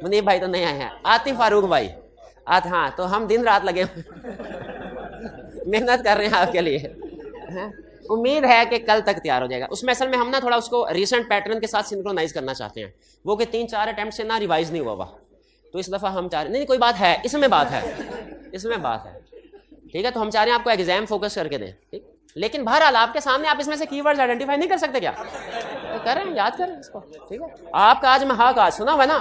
मुनीब भाई तो नहीं आए हैं, आतिफ फारूक भाई। हाँ, तो हम दिन रात लगे मेहनत कर रहे हैं आपके लिए। उम्मीद है कि कल तक तैयार हो जाएगा। उसमें असल में हम ना थोड़ा उसको रीसेंट पैटर्न के साथ सिंक्रोनाइज करना चाहते हैं, वो कि 3-4 अटेम्प्ट से ना रिवाइज नहीं हुआ हुआ। तो इस दफ़ा हम चाह रहे नहीं, कोई बात है इसमें, बात है इसमें, बात है। ठीक है, तो हम चाह रहे हैं आपको एग्जाम फोकस करके दें। ठीक, लेकिन बहरहाल आपके सामने आप इसमें से कीवर्ड्स आइडेंटिफाई नहीं कर सकते क्या? तो करें, याद करें इसको। ठीक है, आपका आज महाक आज सुना हुआ ना,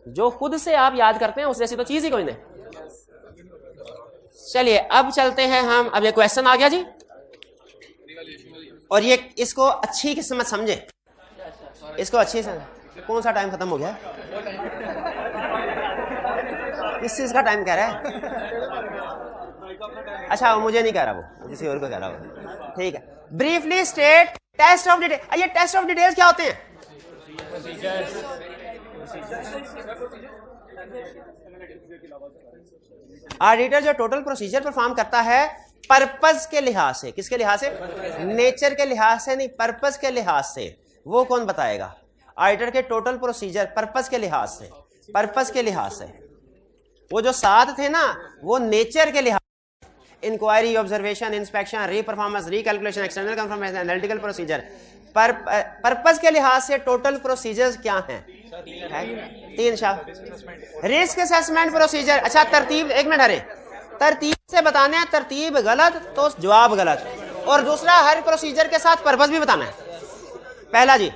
जो खुद से आप याद करते हैं उस जैसी तो चीज ही कोई नहीं। चलिए अब चलते हैं हम। अब ये क्वेश्चन आ गया जी, और ये इसको अच्छी किस्मत समझे, इसको अच्छी से। कौन सा टाइम खत्म हो गया? किस चीज का टाइम कह रहा है? अच्छा, वो मुझे नहीं कह रहा, वो किसी और को कह रहा हो। ठीक है, briefly state test of detail. ये टेस्ट ऑफ डिटेल्स क्या होते हैं? ऑडिटर जो टोटल प्रोसीजर परफॉर्म करता है पर्पस के लिहाज से, किसके लिहाज से? नेचर के लिहाज से नहीं, पर्पस के लिहाज से। वो कौन बताएगा? ऑडिटर के टोटल प्रोसीजर पर्पस के लिहाज से, पर्पस के लिहाज से। वो जो 7 थे ना, वो नेचर के लिहाज, inquiry, observation, inspection, reperformance, recalculation, external confirmation, analytical procedure. Purpose के लिहाज से टोटल प्रोसीजर्स क्या हैं? 3 शाह। Risk assessment procedure. अच्छा, तरतीब, एक मिनट, अरे तरतीब से बताना है, तरतीब गलत तो जवाब गलत, और दूसरा हर प्रोसीजर के साथ पर्पस भी बताना है। पहला जी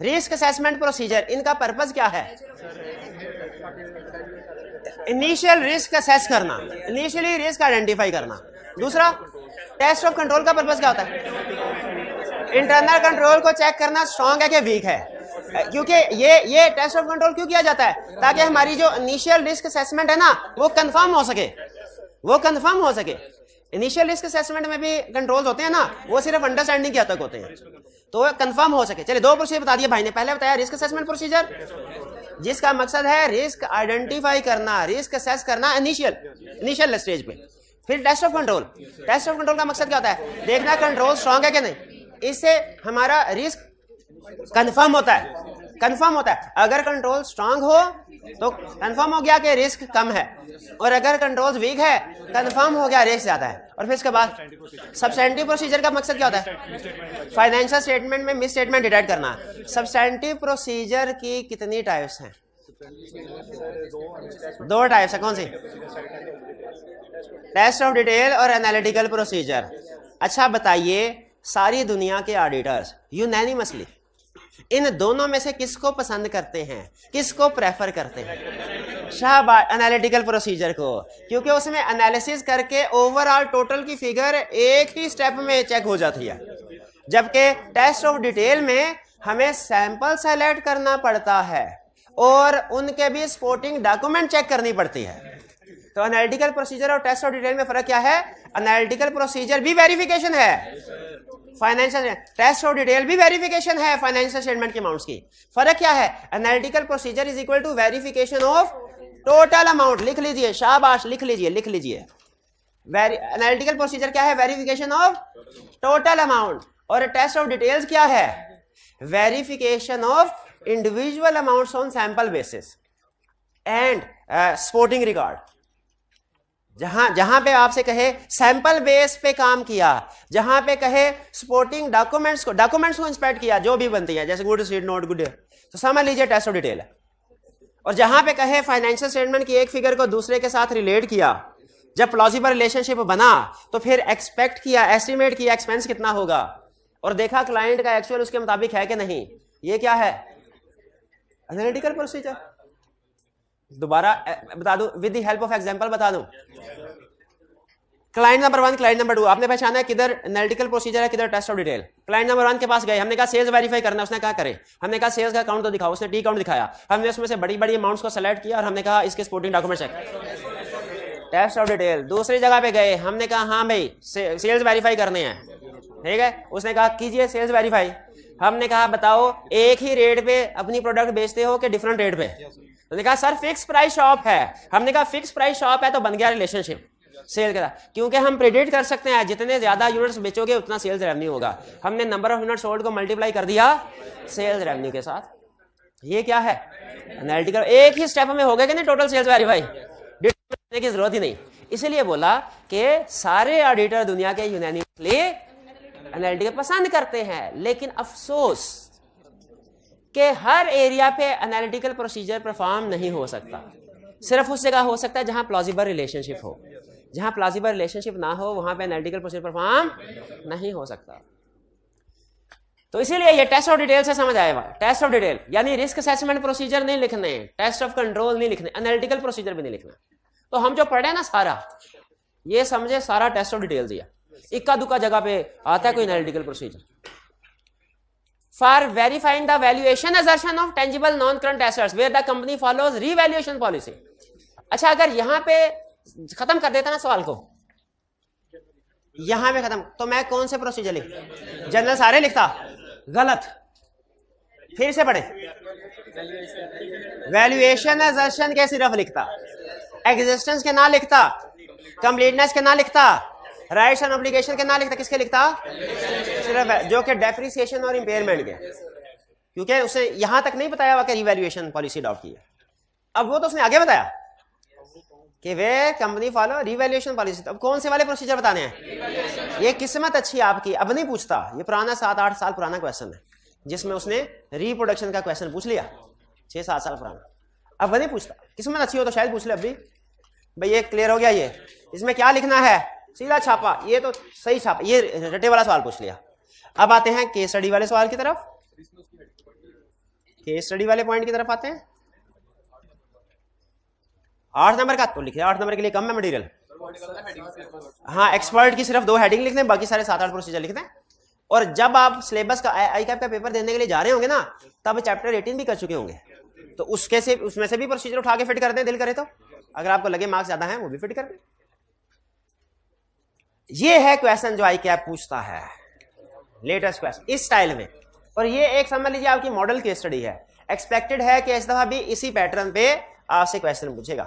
रिस्क असेसमेंट प्रोसीजर, इनका पर्पस क्या है? इनिशियल रिस्क असेस करना, इनिशियली रिस्क आइडेंटिफाई करना। दूसरा टेस्ट ऑफ कंट्रोल का पर्पस क्या होता है? इंटरनल कंट्रोल को चेक करना स्ट्रांग है कि वीक है। क्योंकि ये टेस्ट ऑफ कंट्रोल क्यों किया जाता है? ताकि हमारी जो इनिशियल रिस्क असेसमेंट है ना, वो कंफर्म हो सके, वो कंफर्म हो सके। इनिशियल रिस्क असेसमेंट में भी कंट्रोल्स होते हैं ना, वो सिर्फ अंडरस्टैंडिंग के हद तक होते हैं, तो कंफर्म हो सके। चलिए 2 प्रोसीजर बता दिए भाई ने। पहले बताया रिस्क असेसमेंट प्रोसीजर, जिसका मकसद है रिस्क आइडेंटिफाई करना, रिस्क असेस करना इनिशियल स्टेज पे। फिर test of control, test of control का मकसद क्या होता है? देखना कंट्रोल स्ट्रांग है कि नहीं, इससे हमारा रिस्क कंफर्म होता है, कंफर्म होता है। अगर कंट्रोल स्ट्रांग हो तो कंफर्म हो गया कि रिस्क कम है, और अगर कंट्रोल वीक है कंफर्म हो गया रिस्क ज्यादा है। और फिर इसके बाद सब्सटेंटिव प्रोसीजर का मकसद क्या होता है? फाइनेंशियल स्टेटमेंट में मिस स्टेटमेंट डिटेक्ट करना। सब्सटेंटिव प्रोसीजर की कितनी टाइप्स हैं? 2 टाइप्स है। कौन सी? टेस्ट ऑफ डिटेल और एनालिटिकल प्रोसीजर। अच्छा बताइए, सारी दुनिया के ऑडिटर्स यूनैनिमसली इन दोनों में से किसको पसंद करते हैं, किसको प्रेफर करते हैं? शाबाश, एनालिटिकल प्रोसीजर को, क्योंकि उसमें एनालिसिस करके ओवरऑल टोटल की फिगर एक ही स्टेप में चेक हो जाती है, जबकि टेस्ट ऑफ डिटेल में हमें सैंपल सेलेक्ट करना पड़ता है और उनके भी सपोर्टिंग डॉक्यूमेंट चेक करनी पड़ती है। तो एनालिटिकल प्रोसीजर और टेस्ट ऑफ डिटेल में फर्क क्या है? एनालिटिकल प्रोसीजर भी वेरिफिकेशन है, फाइनेंशियल टेस्ट ऑफ डिटेल भी वेरिफिकेशन है फाइनेंशियल स्टेटमेंट के अमाउंट्स की। फर्क क्या है? Analytical procedure is equal to verification of total amount. लिख लीजिए, शाबाश, लिख लीजिए, लिख लीजिए। एनालिटिकल प्रोसीजर क्या है? Verification of total amount. और टेस्ट ऑफ डिटेल्स क्या है? Verification of individual amounts on sample basis and supporting record. जहां पे आपसे कहे सैंपल बेस पे काम किया, जहां पे कहे सपोर्टिंग डॉक्यूमेंट्स को इंस्पेक्ट किया, जो भी बनती है, जैसे गुड सीड नोट गुड, तो समझ लीजिए टेस्ट ऑफ डिटेल है। और जहां पे कहे फाइनेंशियल स्टेटमेंट की एक फिगर को दूसरे के साथ रिलेट किया, जब प्लॉजिबल रिलेशनशिप बना तो फिर एक्सपेक्ट किया, एस्टिमेट किया एक्सपेंस कितना होगा, और देखा क्लाइंट का एक्चुअल उसके मुताबिक है कि नहीं। ये क्या है? Analytical procedure. दोबारा बता दूं, with the help of example बता दूं। क्लाइंट नंबर 1, क्लाइंट नंबर 2, आपने पहचाना है किधर एनालिटिकल प्रोसीजर है, किधर test of detail. Client number 1 के पास गए, हमने कहा सेल्स वेरीफाई करना, उसने कहा करें। हमने कहा सेल्स का अकाउंट तो दिखाओ, उसने टी अकाउंट दिखाया। हमने उसमें से बड़ी बड़ी अमाउंट्स को सेलेक्ट किया और हमने कहा इसके supporting document check, test of detail. दूसरी जगह पे गए, हमने कहा हाँ भाई सेल्स वेरीफाई करने हैं, ठीक है। उसने कहा कीजिए सेल्स वेरीफाई। हमने कहा बताओ एक ही रेट पे अपनी प्रोडक्ट बेचते हो कि डिफरेंट रेट पे? उसने कहा सर फिक्स प्राइस शॉप है। हमने कहा फिक्स प्राइस शॉप है तो बन गया रिलेशनशिप सेल का, क्योंकि हम प्रेडिक्ट कर सकते हैं जितने ज्यादा यूनिट्स बेचोगे उतना सेल्स रेवेन्यू होगा। हमने नंबर ऑफ यूनिट्स सोल्ड को मल्टीप्लाई कर दिया सेल्स रेवेन्यू के साथ। ये क्या है? एनालिटिकल। एक ही स्टेप में हो गया कि नहीं टोटल सेल्स वेरीफाई, डिटेल की जरूरत ही नहीं। इसलिए बोला कि सारे ऑडिटर दुनिया के यूनानिमसली एनालिटिकल पसंद करते हैं, लेकिन अफसोस कि हर एरिया पे एनालिटिकल प्रोसीजर परफॉर्म नहीं हो सकता। सिर्फ उस जगह हो सकता है जहां प्लॉजिबल रिलेशनशिप हो। जहां प्लॉजिबल रिलेशनशिप ना हो वहां पे एनालिटिकल प्रोसीजर परफॉर्म नहीं हो सकता। तो इसीलिए ये टेस्ट ऑफ डिटेल से समझ आएगा। टेस्ट ऑफ डिटेल यानी रिस्क असेसमेंट प्रोसीजर नहीं लिखने, टेस्ट ऑफ कंट्रोल नहीं लिखने, एनालिटिकल प्रोसीजर भी नहीं लिखना। तो हम जो पढ़े ना सारा ये समझे सारा टेस्ट ऑफ डिटेल दिया, इक्का दुक्का जगह पे आता है कोई analytical procedure. For verifying the valuation assertion of tangible non current assets where the company follows revaluation policy. अच्छा अगर यहां पे खत्म कर देता ना सवाल को, यहां पे खत्म, तो मैं कौन से प्रोसीजर लिख, जनरल सारे लिखता, गलत। फिर से पढ़े, वैल्यूएशन असर्शन के सिर्फ लिखता, एग्जिस्टेंस के ना लिखता, कंप्लीटनेस के ना लिखता, राइट्स एंड ऑब्लिगेशन के ना लिखता। किसके लिखता? सिर्फ जो कि डेप्रिसिएशन और इंपेयरमेंट के, क्योंकि उसे यहां तक नहीं बताया हुआ कि रिवैल्यूएशन पॉलिसी अडॉप्ट की है। अब वो तो उसने आगे बताया कि वे कंपनी फॉलो रिवैल्यूएशन पॉलिसी। अब कौन से वाले प्रोसीजर बताने हैं? ये किस्मत अच्छी आपकी, अब नहीं पूछता। ये पुराना 7-8 साल पुराना क्वेश्चन है जिसमें उसने रिप्रोडक्शन का क्वेश्चन पूछ लिया, 6-7 साल पुराना। अब नहीं पूछता, किस्मत अच्छी हो तो शायद पूछ ले। अभी भाई ये क्लियर हो गया, ये इसमें क्या लिखना है, सीधा छापा, ये तो सही छापा, ये रटे वाला सवाल पूछ लिया। अब आते हैं केस स्टडी वाले सवाल की तरफ, केस स्टडी वाले पॉइंट की तरफ आते हैं। 8 नंबर का तो लिखे, 8 नंबर के लिए कम है मटेरियल। हाँ एक्सपर्ट की सिर्फ 2 हेडिंग लिखते हैं, बाकी सारे 7-8 प्रोसीजर लिखते हैं। और जब आप सिलेबस का ICAP का पेपर देने के लिए जा रहे होंगे ना, तब चैप्टर 18 भी कर चुके होंगे, तो उसमें से भी प्रोसीजर उठा के फिट कर दें दिल करे तो, अगर आपको लगे मार्क्स ज्यादा हैं वो भी फिट कर दें। ये है क्वेश्चन जो ICAP पूछता है, लेटेस्ट क्वेश्चन इस स्टाइल में। और ये एक समझ लीजिए आपकी मॉडल केस स्टडी है। एक्सपेक्टेड है कि इस दफा भी इसी पैटर्न पे आपसे क्वेश्चन पूछेगा।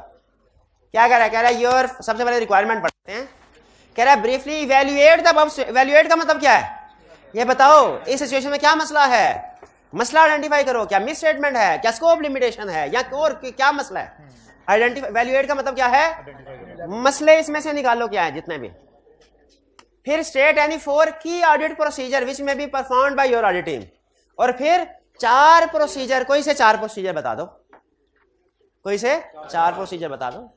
क्या कह रहा है? कह रहा है योर, सबसे पहले रिक्वायरमेंट पढ़ते हैं। कह रहा है briefly evaluate the above. Evaluate का मतलब क्या है? ये बताओ इस सिचुएशन में क्या मसला है, मसला आइडेंटिफाई करो। क्या मिस स्टेटमेंट है, क्या स्कोप लिमिटेशन है, या और क्या मसला है? आइडेंटिफाई, इवैल्यूएट का मतलब क्या है? मसले इसमें से निकालो क्या है जितने भी। फिर स्टेट एनी 4 की ऑडिट प्रोसीजर विच में be performed by your audit team. और फिर 4 प्रोसीजर, कोई से 4 प्रोसीजर बता दो, कोई से 4 प्रोसीजर बता दो,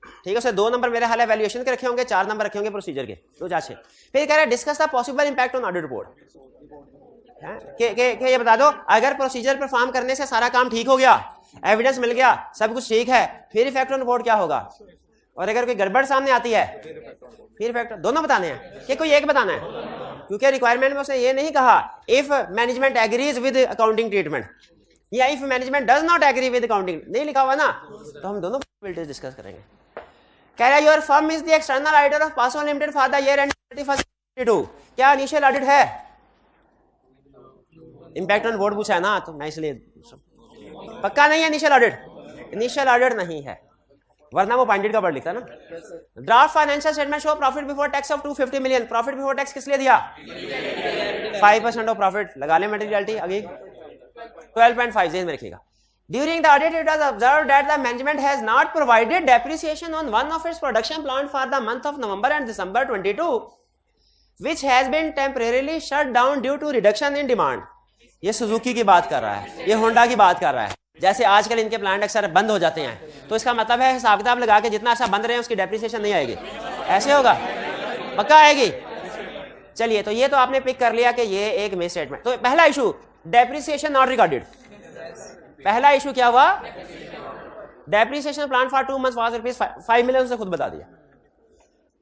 ठीक है। उसे 2 नंबर मेरे हाल है वैल्यूएशन के रखे होंगे, 4 नंबर रखे होंगे प्रोसीजर के, 2 4 6। फिर कह रहा है discuss the possible impact on audit report. के ये बता दो अगर प्रोसीजर परफॉर्म करने से सारा काम ठीक हो गया, एविडेंस मिल गया, सब कुछ ठीक है, फिर इफेक्ट ऑन रिपोर्ट क्या होगा। और अगर कोई गड़बड़ सामने आती है फिर इफेक्ट, दोनों बताने हैं कि कोई एक बताना है, क्योंकि रिक्वायरमेंट में उसने ये नहीं कहा if management agrees with accounting treatment या if management does not agree with accounting, नहीं लिखा हुआ ना, तो हम दोनों पॉसिबिलिटीज डिस्कस करेंगे। कह रहा है your firm is the external auditor of Paso limited for the year end 31/22। क्या इनिशियल ऑडिट है? इंपैक्ट ऑन बोर्ड पूछा है ना, तो मैं इसलिए पक्का नहीं है इनिशियल ऑडिट, इनिशियल ऑडिट नहीं है, वरना वो पॉइंटेड का वर्ड लिखता है ना। Draft financial statement show profit before tax of 250 million. Profit before tax किस लिए दिया? 5% ऑफ प्रॉफिट, लगा ले मटेरियलिटी अभी 12.5 जेन में रखिएगा। During the audit, it was observed that the management has not provided depreciation on one of its production plant for the month of November and December 22, which has been temporarily shut down due to reduction in demand. ये Suzuki की बात कर रहा है, ये Honda की बात कर रहा है। जैसे आजकल इनके प्लांट अक्सर बंद हो जाते हैं, तो इसका मतलब है हिसाब किताब लगा के जितना अच्छा बंद रहे हैं उसकी डेप्रिसिएशन नहीं आएगी, ऐसे होगा, पक्का आएगी। चलिए, तो ये तो आपने पिक कर लिया कि ये एक मिस स्टेटमेंट। तो पहला इशू डेप्रिसिएशन नॉट रिकॉर्डेड। पहला इशू क्या हुआ, depreciation plan for 2 months was ₹5 million से खुद बता दिया।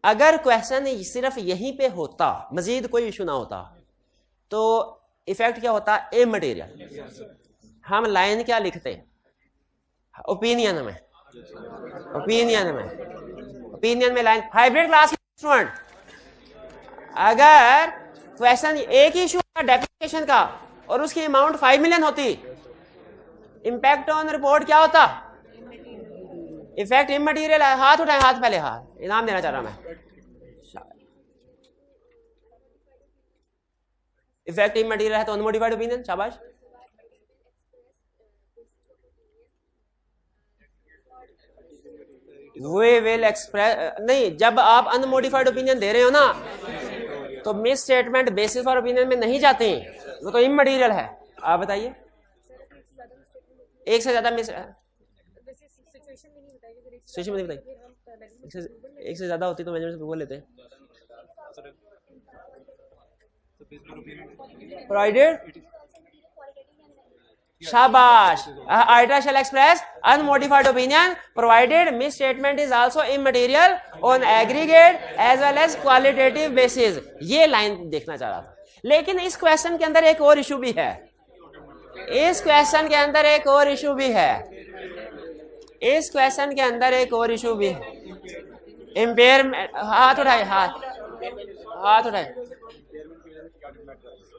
अगर क्वेश्चन सिर्फ यहीं पे होता, मजीद कोई इशू ना होता, तो इफेक्ट क्या होता, इमटेरियल। हम लाइन क्या लिखते, ओपिनियन में, ओपिनियन में लाइन हाइब्रिड क्लास स्टूडेंट। अगर क्वेश्चन एक ही इशू डेप्रिसिएशन का और उसकी अमाउंट 5 million होती, इंपैक्ट ऑन रिपोर्ट क्या होता, इफेक्ट इमटेरियल है। हाथ उठाए, हाथ पहले, हाथ इनाम देना चाह रहा मैं। इफेक्ट इमटेरियल है तो अनमोडिफाइड ओपिनियन, शाबाश। वे विल एक्सप्रेस, नहीं, जब आप अनमोडिफाइड ओपिनियन दे रहे हो ना, तो miss statement basis for opinion में नहीं जाते, वो तो इमटेरियल है। आप बताइए, एक से ज्यादा मिस सिचुएशन में नहीं बताइए, एक से ज्यादा होती तो मैनेजमेंट से बोल लेते। प्रोवाइडेड, शाबाश, auditor shall express unmodified opinion provided misstatement is also immaterial on aggregate as well as qualitative basis. ये लाइन देखना चाह रहा था। लेकिन इस क्वेश्चन के अंदर एक और इशू भी है, इस क्वेश्चन के अंदर एक और इशू भी है, इस क्वेश्चन के अंदर एक और इशू भी है। इम्पेयरमेंट, हाथ उठाए, हाथ उठाए।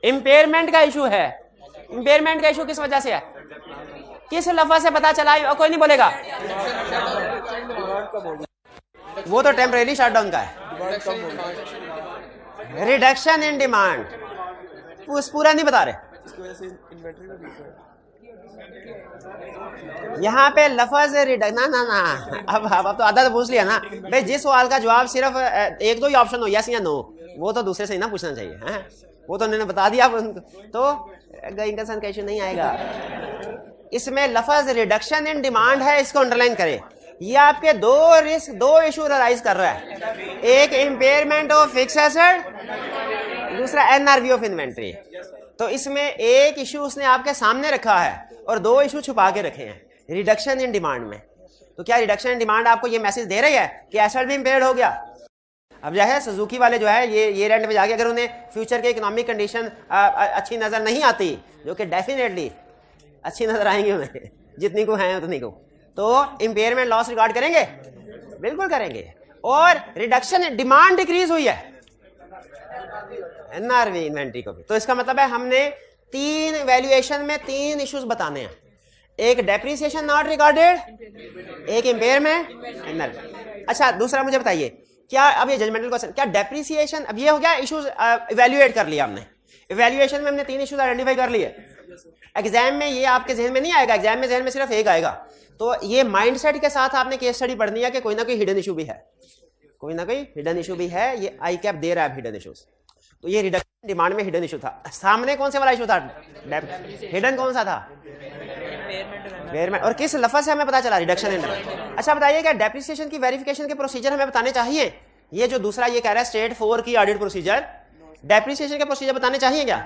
इम्पेयरमेंट का इशू है। इम्पेयरमेंट का इशू किस वजह से है, किस लफ्ज से पता चला, और कोई नहीं बोलेगा, वो तो टेम्परेरी शटडाउन का है। रिडक्शन इन डिमांड, पूरा नहीं बता रहे। यहाँ पे लफज ना अब तो आधा तो पूछ लिया ना भाई। जिस सवाल का जवाब सिर्फ एक दो ही ऑप्शन हो, यस या नो, वो तो दूसरे से ही ना पूछना चाहिए, है? वो तो उन्होंने बता दिया, तो इंकसन का इशू नहीं आएगा। इसमें लफज रिडक्शन इन डिमांड है, इसको अंडरलाइन करें। ये आपके दो इशू राइज कर रहा है, एक इम्पेयरमेंट ऑफ फिक्स एसेट, दूसरा एनआरवी ऑफ इन्वेंट्री। तो इसमें एक इशू उसने आपके सामने रखा है और दो इशू छुपा के रखे हैं रिडक्शन इन डिमांड में। तो क्या रिडक्शन इन डिमांड आपको ये मैसेज दे रही है कि एसेट भी इम्पेयर्ड हो गया? अब जो है सुजुकी वाले जो है ये रेंट पे जाके अगर उन्हें फ्यूचर के इकोनॉमिक कंडीशन अच्छी नजर नहीं आती, जो कि डेफिनेटली अच्छी नजर आएंगी उन्हें, जितनी को है उतनी को, तो इम्पेयरमेंट लॉस रिकॉर्ड करेंगे, बिल्कुल करेंगे। और रिडक्शन डिमांड डिक्रीज हुई है एनआरवी इन्वेंट्री को भी। तो इसका मतलब है हमने तीन वैल्यूएशन में तीन इश्यूज बताने हैं, एक डेप्रिसिएशन नॉट रिकॉर्डेड, एक इम्पेयरमेंट, एनआरवी। अच्छा, दूसरा मुझे बताइए, क्या अब ये जजमेंटल क्वेश्चन, क्या डेप्रिसिएशन, अब ये हो गया इश्यूज इवैल्यूएट कर लिया हमने, इवैल्यूएशन में हमने तीन इश्यूज आइडेंटिफाई कर लिए। एग्जाम में ये आपके जहन में नहीं आएगा, एग्जाम में जहन में सिर्फ एक आएगा। तो ये माइंडसेट के साथ आपने केस स्टडी पढ़नी है कि कोई ना कोई हिडन इशू भी है, कोई ना कोई हिडन इशू भी है। ये आई कैप दे रहा है हिडन इशूज। तो ये रिडक्शन डिमांड में हिडन इशू था। सामने कौन से वाला इशू था, हिडन कौन सा था, और किस लफ्ज से हमें पता चला, रिडक्शन इन डिमांड। अच्छा बताइए, क्या डेप्रिसिएशन की वेरिफिकेशन के प्रोसीजर हमें बताने चाहिए? ये जो दूसरा ये कह रहा है स्टेट 4 की ऑडिट प्रोसीजर, डेप्रिसिएशन के प्रोसीजर बताने चाहिए क्या?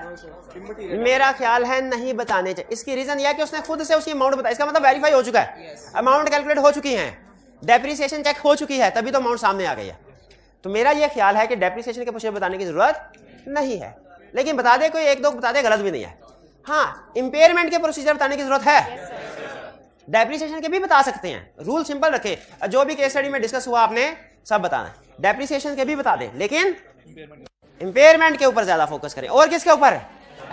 मेरा ख्याल है नहीं बताने चाहिए। इसकी रीजन यह है कि उसने खुद से उसकी अमाउंट बताया, इसका मतलब वेरीफाई हो चुका है, अमाउंट कैलकुलेट हो चुकी है, डेप्रिसिएशन चेक हो चुकी है, तभी तो अमाउंट सामने आ गई है। तो मेरा यह ख्याल है कि डेप्रिसिएशन के प्रोसीजर बताने की जरूरत नहीं है, लेकिन बता दे कोई एक दो बता दे, गलत भी नहीं है। हाँ, इम्पेयरमेंट के प्रोसीजर बताने की जरूरत है, डेप्रिसिएशन के भी बता सकते हैं, रूल सिंपल रखे, जो भी केस स्टडी में डिस्कस हुआ आपने सब बताना है। डेप्रिसिएशन के भी बता दे, लेकिन इम्पेयरमेंट के ऊपर ज्यादा फोकस करें। और किसके ऊपर?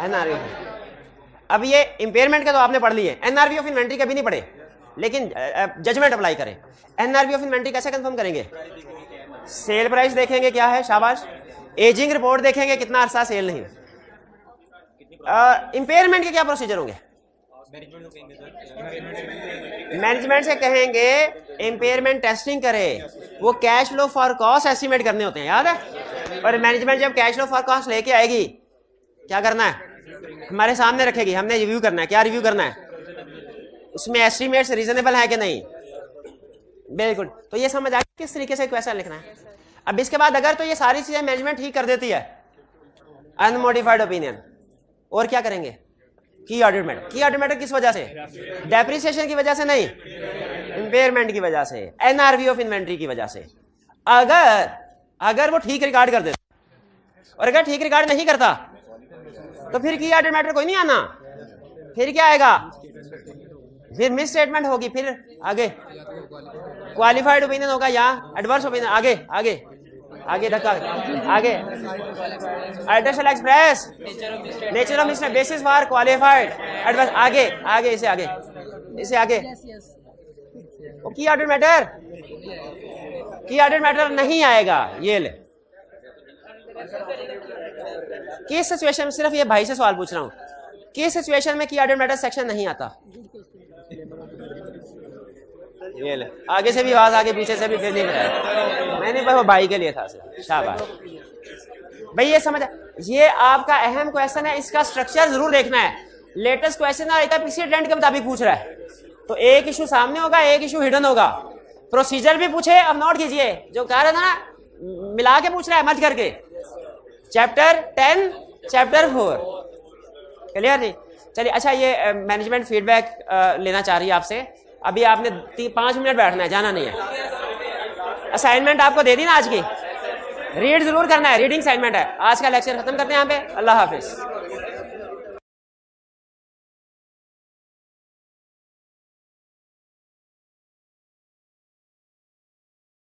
एनआरवी। अब ये इम्पेयरमेंट के तो आपने पढ़ लिए, एनआरवी ऑफ इन्वेंट्री के भी नहीं पढ़े, लेकिन जजमेंट अप्लाई करें। एनआरवी ऑफ इन्वेंट्री कैसे कंफर्म करेंगे? सेल प्राइस देखेंगे क्या है, शाबाश। एजिंग रिपोर्ट देखेंगे, कितना अरसा सेल नहीं। इम्पेयरमेंट के क्या प्रोसीजर होंगे? मैनेजमेंट से कहेंगे इम्पेयरमेंट टेस्टिंग करे, वो cash flow for cost estimate करने होते हैं, याद है? और मैनेजमेंट जब कैश फ्लो फॉर कॉस्ट लेके आएगी, क्या करना है? हमारे सामने रखेगी, हमने रिव्यू करना है। क्या रिव्यू करना है? उसमें एस्टिमेट्स रीजनेबल है कि नहीं, बिल्कुल। तो ये समझ आ गया किस तरीके से क्वेश्चन लिखना है। अब इसके बाद अगर तो ये सारी चीजें मैनेजमेंट ठीक कर देती है, अनमोडिफाइड ओपिनियन, और क्या करेंगे, की ऑडिट मैटर। की ऑडिट मैटर किस वजह से, डेप्रिसिएशन की वजह से नहीं, इंपेयरमेंट की वजह से, एनआरवी ऑफ इन्वेंट्री की वजह से। अगर वो ठीक रिकॉर्ड कर देता, और अगर ठीक रिकॉर्ड नहीं करता तो फिर की ऑडिट मैटर कोई नहीं आना, फिर क्या आएगा, फिर मिस स्टेटमेंट होगी, फिर आगे क्वालिफाइड ओपिनियन होगा या एडवर्स ओपिनियन, आगे आगे आगे धक्का, आगे auditor shall express nature of mistake basis for qualified adverse, आगे आगे इसे आगे इसे आगे। वो की ऑडिट मैटर नहीं आएगा। ये ले किस सिचुएशन में, सिर्फ ये भाई से सवाल पूछ रहा हूं, किस सिचुएशन में की ऑडिट मैटर सेक्शन नहीं आता। ये ले आगे से भी आवाज, आगे पीछे से भी, फिर नहीं बताया मैंने, बस वो भाई के लिए था। शाबाश भाई, ये समझ, ये आपका अहम क्वेश्चन है, इसका स्ट्रक्चर जरूर देखना है। लेटेस्ट क्वेश्चन आ रहा है पिछले ट्रेंड के मुताबिक पूछ रहा है, तो एक इशू सामने होगा, एक इशू हिडन होगा। प्रोसीजर भी पूछे, अब नोट कीजिए, जो कह रहा था ना मिला के पूछ रहा है, मत करके। चैप्टर 10 चैप्टर 4 क्लियर जी। चलिए अच्छा, ये मैनेजमेंट फीडबैक लेना चाह रही है आपसे। अभी आपने 5 मिनट बैठना है, जाना नहीं है। असाइनमेंट आपको दे दी ना आज की, रीड जरूर करना है, रीडिंग असाइनमेंट है। आज का लेक्चर खत्म करते हैं यहाँ पे। अल्लाह हाफिज।